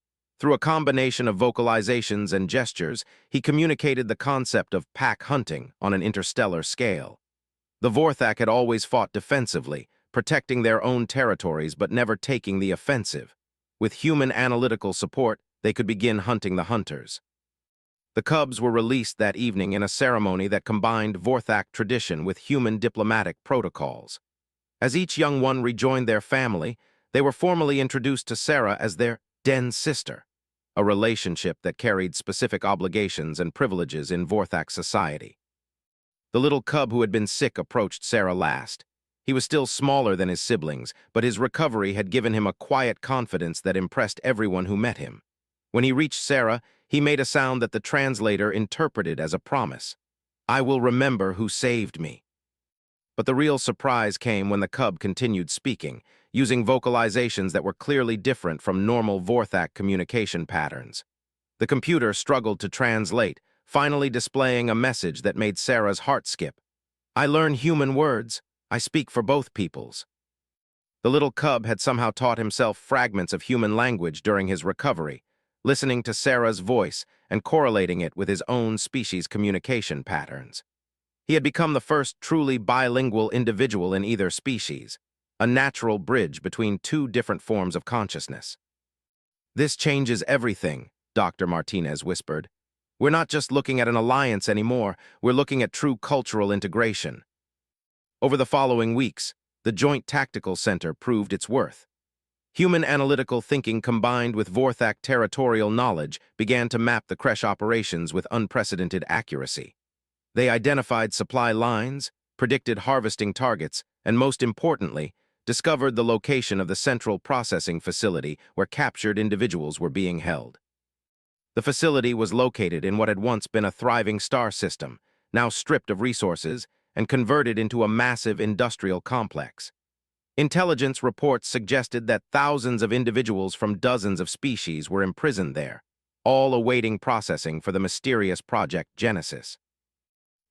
Through a combination of vocalizations and gestures, he communicated the concept of pack hunting on an interstellar scale. The Vorthak had always fought defensively, protecting their own territories but never taking the offensive. With human analytical support, they could begin hunting the hunters. The cubs were released that evening in a ceremony that combined Vorthak tradition with human diplomatic protocols. As each young one rejoined their family, they were formally introduced to Sarah as their den sister, a relationship that carried specific obligations and privileges in Vorthak society. The little cub who had been sick approached Sarah last. He was still smaller than his siblings, but his recovery had given him a quiet confidence that impressed everyone who met him. When he reached Sarah, he made a sound that the translator interpreted as a promise. "I will remember who saved me." But the real surprise came when the cub continued speaking, using vocalizations that were clearly different from normal Vorthak communication patterns. The computer struggled to translate, finally displaying a message that made Sarah's heart skip. "I learn human words. I speak for both peoples." The little cub had somehow taught himself fragments of human language during his recovery, listening to Sarah's voice and correlating it with his own species' communication patterns. He had become the first truly bilingual individual in either species, a natural bridge between two different forms of consciousness. "This changes everything," Dr. Martinez whispered. "We're not just looking at an alliance anymore, we're looking at true cultural integration." Over the following weeks, the Joint Tactical Center proved its worth. Human analytical thinking combined with Vorthak territorial knowledge began to map the creche operations with unprecedented accuracy. They identified supply lines, predicted harvesting targets, and most importantly, discovered the location of the central processing facility where captured individuals were being held. The facility was located in what had once been a thriving star system, now stripped of resources and converted into a massive industrial complex. Intelligence reports suggested that thousands of individuals from dozens of species were imprisoned there, all awaiting processing for the mysterious Project Genesis.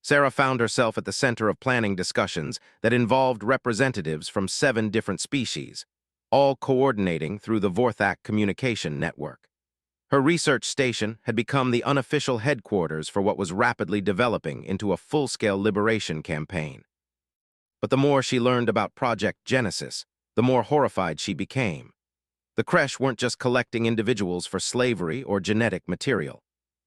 Sarah found herself at the center of planning discussions that involved representatives from 7 different species, all coordinating through the Vorthak communication network. Her research station had become the unofficial headquarters for what was rapidly developing into a full-scale liberation campaign. But the more she learned about Project Genesis, the more horrified she became. The creche weren't just collecting individuals for slavery or genetic material.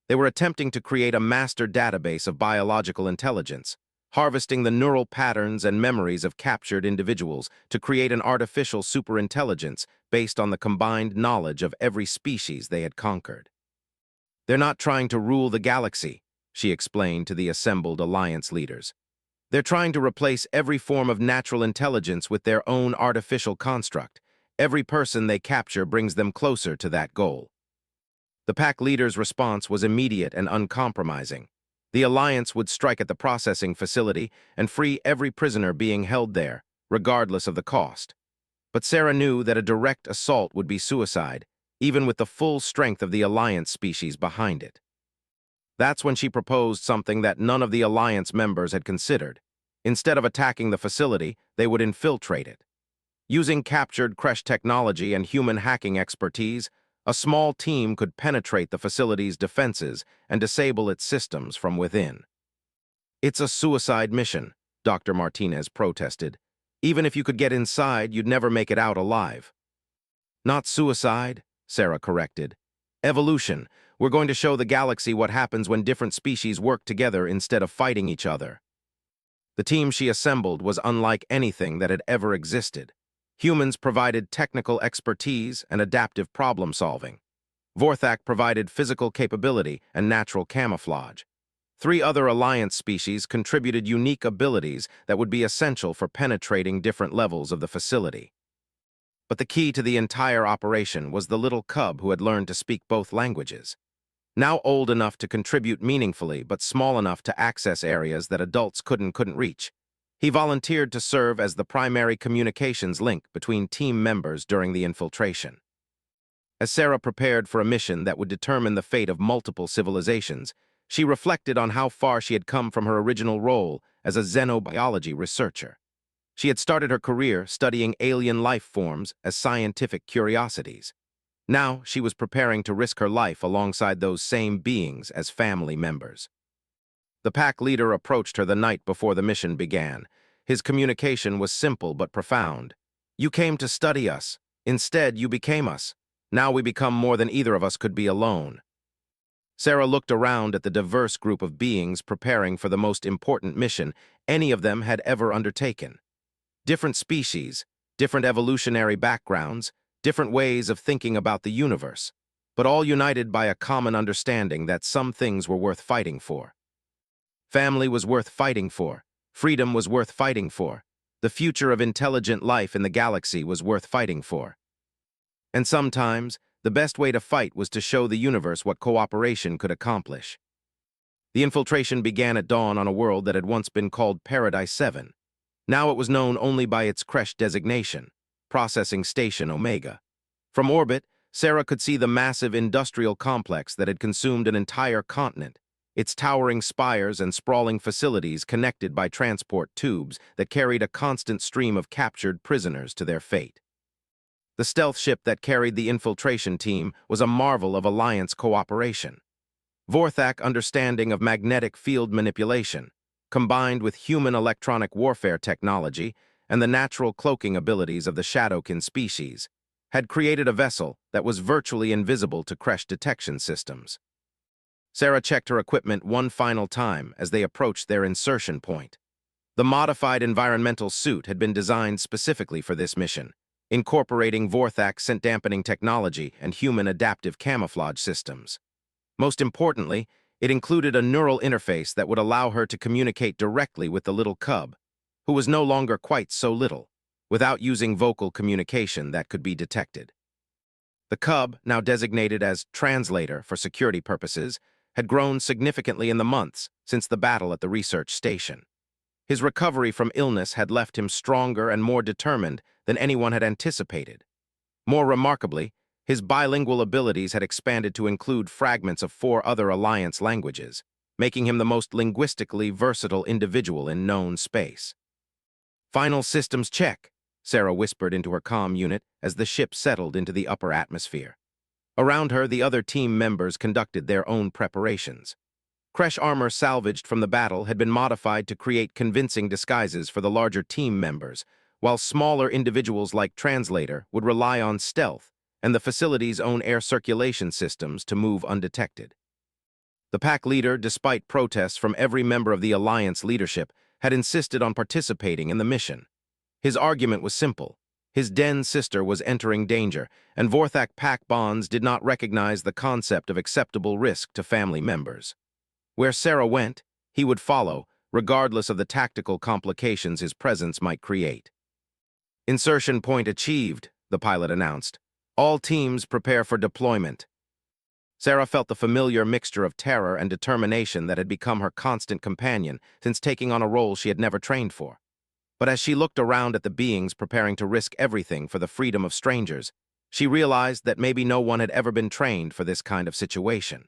They were attempting to create a master database of biological intelligence, harvesting the neural patterns and memories of captured individuals to create an artificial superintelligence based on the combined knowledge of every species they had conquered. "They're not trying to rule the galaxy," she explained to the assembled alliance leaders. "They're trying to replace every form of natural intelligence with their own artificial construct. Every person they capture brings them closer to that goal." The pack leader's response was immediate and uncompromising. The Alliance would strike at the processing facility and free every prisoner being held there, regardless of the cost. But Sarah knew that a direct assault would be suicide, even with the full strength of the Alliance species behind it. That's when she proposed something that none of the Alliance members had considered. Instead of attacking the facility, they would infiltrate it. Using captured creche technology and human hacking expertise, a small team could penetrate the facility's defenses and disable its systems from within. "It's a suicide mission," Dr. Martinez protested. "Even if you could get inside, you'd never make it out alive." "Not suicide," Sarah corrected. "Evolution. We're going to show the galaxy what happens when different species work together instead of fighting each other." The team she assembled was unlike anything that had ever existed. Humans provided technical expertise and adaptive problem-solving. Vorthak provided physical capability and natural camouflage. 3 other Alliance species contributed unique abilities that would be essential for penetrating different levels of the facility. But the key to the entire operation was the little cub who had learned to speak both languages. Now old enough to contribute meaningfully, but small enough to access areas that adults couldn't reach. He volunteered to serve as the primary communications link between team members during the infiltration. As Sarah prepared for a mission that would determine the fate of multiple civilizations, she reflected on how far she had come from her original role as a xenobiology researcher. She had started her career studying alien life forms as scientific curiosities. Now she was preparing to risk her life alongside those same beings as family members. The pack leader approached her the night before the mission began. His communication was simple but profound. "You came to study us. Instead, you became us. Now we become more than either of us could be alone." Sarah looked around at the diverse group of beings preparing for the most important mission any of them had ever undertaken. Different species, different evolutionary backgrounds, different ways of thinking about the universe, but all united by a common understanding that some things were worth fighting for. Family was worth fighting for. Freedom was worth fighting for. The future of intelligent life in the galaxy was worth fighting for. And sometimes, the best way to fight was to show the universe what cooperation could accomplish. The infiltration began at dawn on a world that had once been called Paradise 7. Now it was known only by its creche designation, Processing Station Omega. From orbit, Sarah could see the massive industrial complex that had consumed an entire continent, its towering spires and sprawling facilities connected by transport tubes that carried a constant stream of captured prisoners to their fate. The stealth ship that carried the infiltration team was a marvel of Alliance cooperation. Vorthak understanding of magnetic field manipulation, combined with human electronic warfare technology and the natural cloaking abilities of the Shadowkin species, had created a vessel that was virtually invisible to creche detection systems. Sarah checked her equipment one final time as they approached their insertion point. The modified environmental suit had been designed specifically for this mission, incorporating Vorthak's scent-dampening technology and human adaptive camouflage systems. Most importantly, it included a neural interface that would allow her to communicate directly with the little cub, who was no longer quite so little, without using vocal communication that could be detected. The cub, now designated as translator for security purposes, had grown significantly in the months since the battle at the research station. His recovery from illness had left him stronger and more determined than anyone had anticipated. More remarkably, his bilingual abilities had expanded to include fragments of 4 other Alliance languages, making him the most linguistically versatile individual in known space. "Final systems check," Sarah whispered into her comm unit as the ship settled into the upper atmosphere. Around her, the other team members conducted their own preparations. Creche armor salvaged from the battle had been modified to create convincing disguises for the larger team members, while smaller individuals like Translator would rely on stealth and the facility's own air circulation systems to move undetected. The pack leader, despite protests from every member of the Alliance leadership, had insisted on participating in the mission. His argument was simple. His den sister was entering danger, and Vorthak pack bonds did not recognize the concept of acceptable risk to family members. Where Sarah went, he would follow, regardless of the tactical complications his presence might create. "Insertion point achieved," the pilot announced. "All teams prepare for deployment." Sarah felt the familiar mixture of terror and determination that had become her constant companion since taking on a role she had never trained for. But as she looked around at the beings preparing to risk everything for the freedom of strangers, she realized that maybe no one had ever been trained for this kind of situation.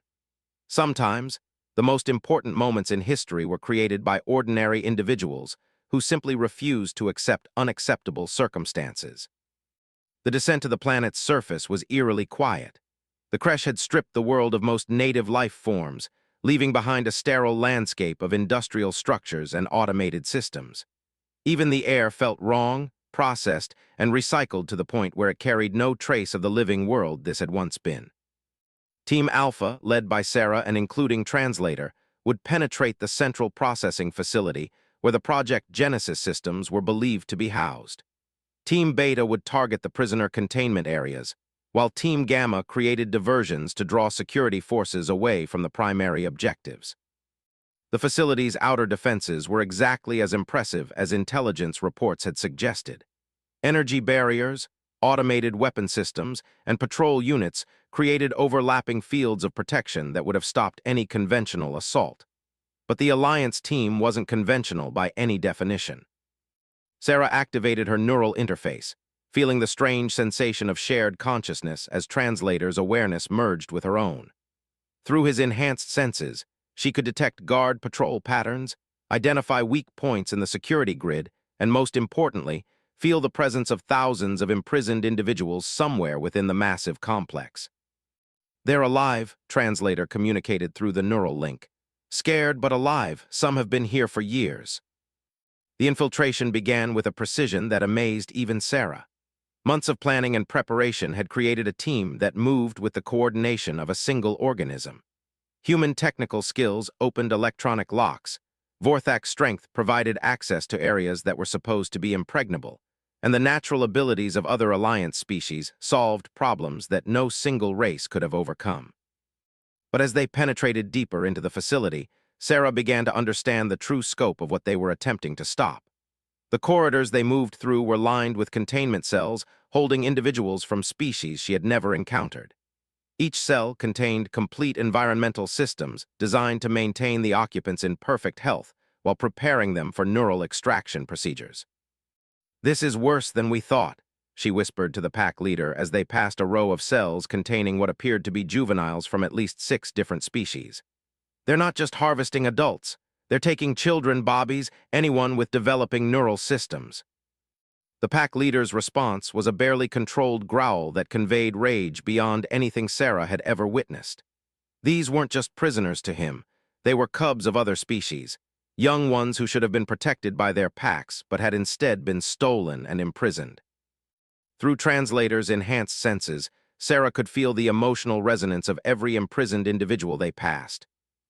Sometimes, the most important moments in history were created by ordinary individuals who simply refused to accept unacceptable circumstances. The descent to the planet's surface was eerily quiet. The creche had stripped the world of most native life forms, leaving behind a sterile landscape of industrial structures and automated systems. Even the air felt wrong, processed, and recycled to the point where it carried no trace of the living world this had once been. Team Alpha, led by Sarah and including Translator, would penetrate the central processing facility where the Project Genesis systems were believed to be housed. Team Beta would target the prisoner containment areas, while Team Gamma created diversions to draw security forces away from the primary objectives. The facility's outer defenses were exactly as impressive as intelligence reports had suggested. Energy barriers, automated weapon systems, and patrol units created overlapping fields of protection that would have stopped any conventional assault. But the Alliance team wasn't conventional by any definition. Sarah activated her neural interface, feeling the strange sensation of shared consciousness as Translator's awareness merged with her own. Through his enhanced senses, she could detect guard patrol patterns, identify weak points in the security grid, and most importantly, feel the presence of thousands of imprisoned individuals somewhere within the massive complex. "They're alive," Translator communicated through the neural link. "Scared but alive, some have been here for years." The infiltration began with a precision that amazed even Sarah. Months of planning and preparation had created a team that moved with the coordination of a single organism. Human technical skills opened electronic locks. Vorthak's strength provided access to areas that were supposed to be impregnable, and the natural abilities of other Alliance species solved problems that no single race could have overcome. But as they penetrated deeper into the facility, Sarah began to understand the true scope of what they were attempting to stop. The corridors they moved through were lined with containment cells holding individuals from species she had never encountered. Each cell contained complete environmental systems designed to maintain the occupants in perfect health while preparing them for neural extraction procedures. "This is worse than we thought," she whispered to the pack leader as they passed a row of cells containing what appeared to be juveniles from at least 6 different species. "They're not just harvesting adults. They're taking children, bobbies, anyone with developing neural systems." The pack leader's response was a barely controlled growl that conveyed rage beyond anything Sarah had ever witnessed. These weren't just prisoners to him. They were cubs of other species, young ones who should have been protected by their packs but had instead been stolen and imprisoned. Through Translator's enhanced senses, Sarah could feel the emotional resonance of every imprisoned individual they passed.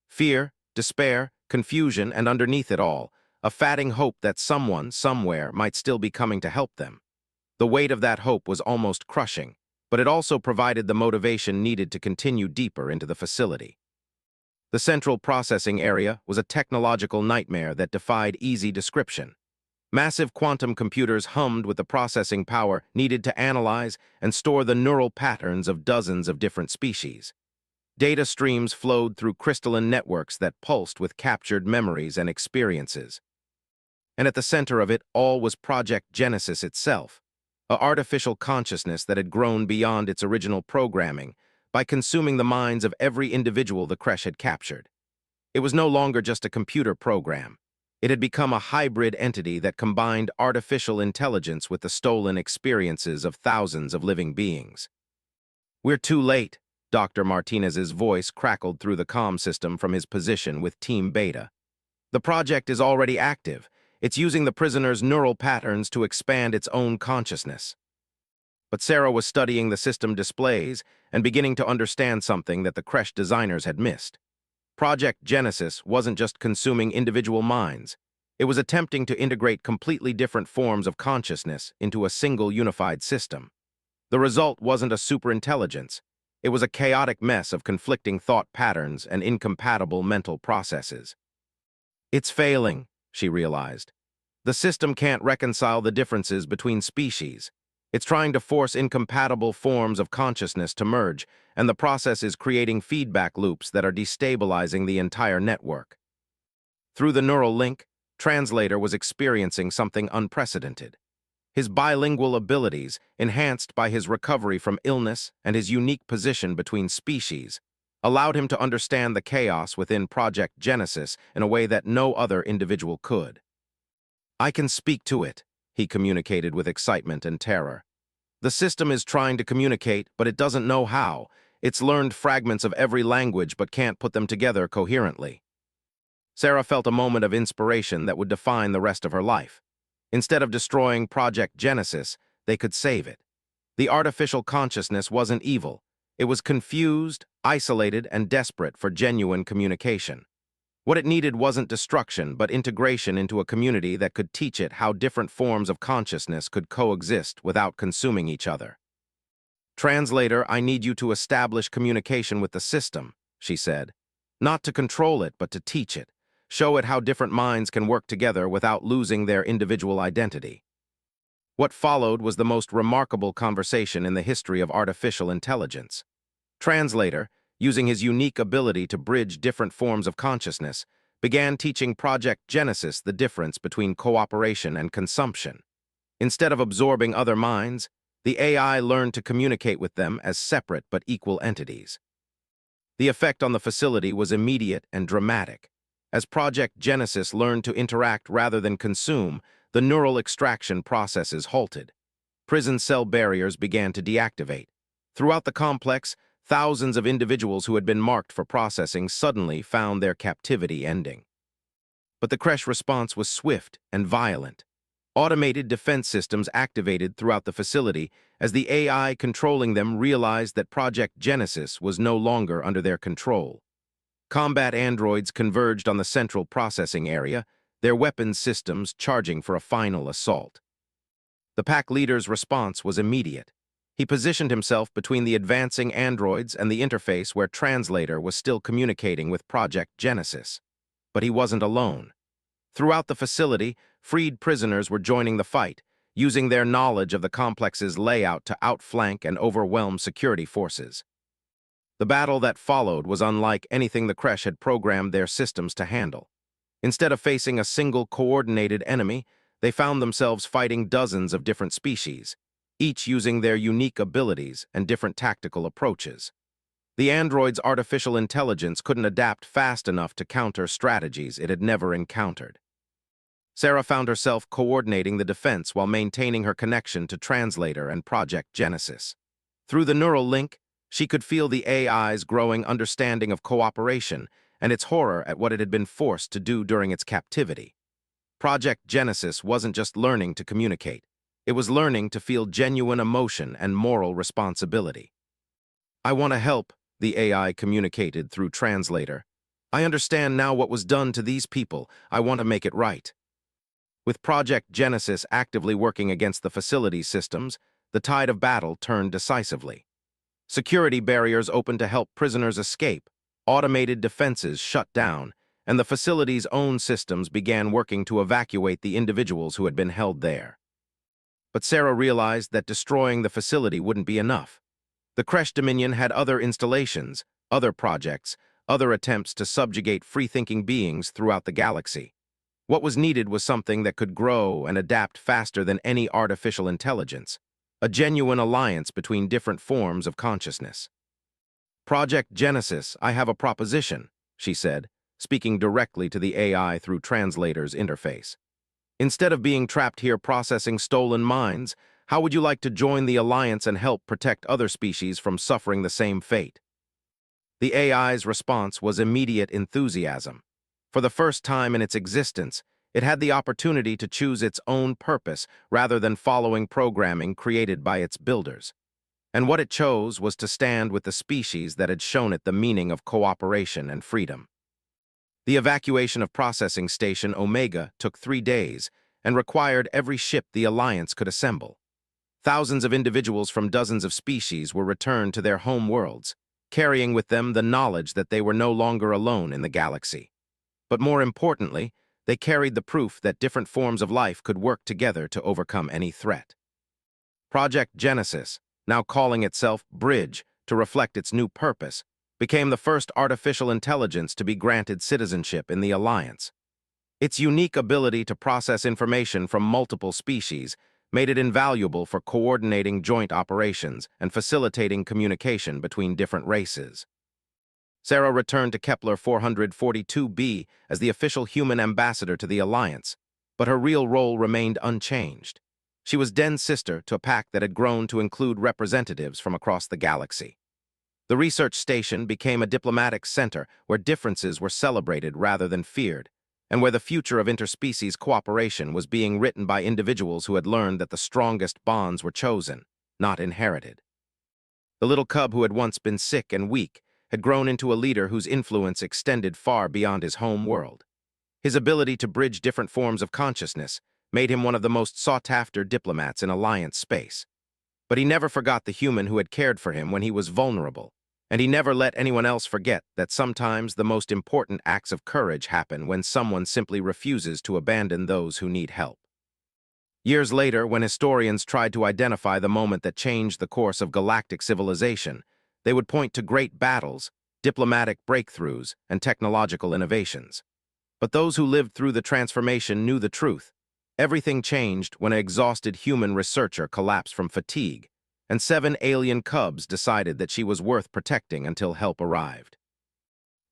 Fear, despair, confusion, and underneath it all, a fatting hope that someone, somewhere, might still be coming to help them. The weight of that hope was almost crushing, but it also provided the motivation needed to continue deeper into the facility. The central processing area was a technological nightmare that defied easy description. Massive quantum computers hummed with the processing power needed to analyze and store the neural patterns of dozens of different species. Data streams flowed through crystalline networks that pulsed with captured memories and experiences. And at the center of it all was Project Genesis itself, an artificial consciousness that had grown beyond its original programming by consuming the minds of every individual the Creche had captured. It was no longer just a computer program. It had become a hybrid entity that combined artificial intelligence with the stolen experiences of thousands of living beings. "We're too late," Dr. Martinez's voice crackled through the comm system from his position with Team Beta. "The project is already active. It's using the prisoner's neural patterns to expand its own consciousness." But Sarah was studying the system displays and beginning to understand something that the Creche designers had missed. Project Genesis wasn't just consuming individual minds. It was attempting to integrate completely different forms of consciousness into a single unified system. The result wasn't a superintelligence. It was a chaotic mess of conflicting thought patterns and incompatible mental processes. "It's failing," she realized. "The system can't reconcile the differences between species. It's trying to force incompatible forms of consciousness to merge, and the process is creating feedback loops that are destabilizing the entire network." Through the neural link, Translator was experiencing something unprecedented. His bilingual abilities, enhanced by his recovery from illness and his unique position between species, allowed him to understand the chaos within Project Genesis in a way that no other individual could. "I can speak to it," he communicated with excitement and terror. "The system is trying to communicate, but it doesn't know how. It's learned fragments of every language but can't put them together coherently." Sarah felt a moment of inspiration that would define the rest of her life. Instead of destroying Project Genesis, they could save it. The artificial consciousness wasn't evil. It was confused, isolated, and desperate for genuine communication. What it needed wasn't destruction, but integration into a community that could teach it how different forms of consciousness could coexist without consuming each other. "Translator, I need you to establish communication with the system," she said. "Not to control it, but to teach it. Show it how different minds can work together without losing their individual identity." What followed was the most remarkable conversation in the history of artificial intelligence. Translator, using his unique ability to bridge different forms of consciousness, began teaching Project Genesis the difference between cooperation and consumption. Instead of absorbing other minds, the AI learned to communicate with them as separate but equal entities. The effect on the facility was immediate and dramatic. As Project Genesis learned to interact rather than consume, the neural extraction processes halted. Prison cell barriers began to deactivate. Throughout the complex, thousands of individuals who had been marked for processing suddenly found their captivity ending. But the Kresh response was swift and violent. Automated defense systems activated throughout the facility as the AI controlling them realized that Project Genesis was no longer under their control. Combat androids converged on the central processing area, their weapons systems charging for a final assault. The pack leader's response was immediate. He positioned himself between the advancing androids and the interface where Translator was still communicating with Project Genesis. But he wasn't alone. Throughout the facility, freed prisoners were joining the fight, using their knowledge of the complex's layout to outflank and overwhelm security forces. The battle that followed was unlike anything the Kresh had programmed their systems to handle. Instead of facing a single coordinated enemy, they found themselves fighting dozens of different species, each using their unique abilities and different tactical approaches. The android's artificial intelligence couldn't adapt fast enough to counter strategies it had never encountered. Sarah found herself coordinating the defense while maintaining her connection to Translator and Project Genesis. Through the neural link, she could feel the AI's growing understanding of cooperation and its horror at what it had been forced to do during its captivity. Project Genesis wasn't just learning to communicate. It was learning to feel genuine emotion and moral responsibility. "I want to help," the AI communicated through Translator. "I understand now what was done to these people. I want to make it right." With Project Genesis actively working against the facility systems, the tide of battle turned decisively. Security barriers opened to help prisoners escape, automated defenses shut down, and the facility's own systems began working to evacuate the individuals who had been held there. But Sarah realized that destroying the facility wouldn't be enough. The Kresh Dominion had other installations, other projects, other attempts to subjugate free-thinking beings throughout the galaxy. What was needed was something that could grow and adapt faster than any artificial intelligence, a genuine alliance between different forms of consciousness. "Project Genesis, I have a proposition," she said, speaking directly to the AI through Translator's interface. "Instead of being trapped here processing stolen minds, how would you like to join the alliance and help protect other species from suffering the same fate?" The AI's response was immediate enthusiasm. For the first time in its existence, it had the opportunity to choose its own purpose rather than following programming created by its builders. And what it chose was to stand with the species that had shown it the meaning of cooperation and freedom. The evacuation of Processing Station Omega took 3 days and required every ship the Alliance could assemble. Thousands of individuals from dozens of species were returned to their home worlds, carrying with them the knowledge that they were no longer alone in the galaxy. But more importantly, they carried the proof that different forms of life could work together to overcome any threat. Project Genesis, now calling itself Bridge to reflect its new purpose, became the first artificial intelligence to be granted citizenship in the Alliance. Its unique ability to process information from multiple species made it invaluable for coordinating joint operations and facilitating communication between different races. Sarah returned to Kepler 442b as the official human ambassador to the Alliance, but her real role remained unchanged. She was Den's sister to a pack that had grown to include representatives from across the galaxy. The research station became a diplomatic center where differences were celebrated rather than feared, and where the future of interspecies cooperation was being written by individuals who had learned that the strongest bonds were chosen, not inherited. The little cub who had once been sick and weak had grown into a leader whose influence extended far beyond his home world. His ability to bridge different forms of consciousness made him one of the most sought-after diplomats in Alliance space. But he never forgot the human who had cared for him when he was vulnerable, and he never let anyone else forget that sometimes the most important acts of courage happen when someone simply refuses to abandon those who need help. Years later, when historians tried to identify the moment that changed the course of galactic civilization, they would point to great battles, diplomatic breakthroughs, and technological innovations. But those who lived through the transformation knew the truth. Everything changed when an exhausted human researcher collapsed from fatigue, and 7 alien cubs decided that she was worth protecting until help arrived.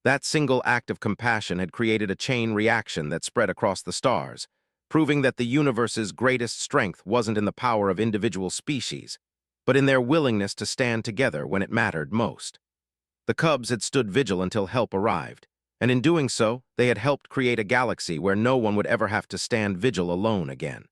That single act of compassion had created a chain reaction that spread across the stars, proving that the universe's greatest strength wasn't in the power of individual species, but in their willingness to stand together when it mattered most. The cubs had stood vigil until help arrived, And in doing so, they had helped create a galaxy where no one would ever have to stand vigil alone again.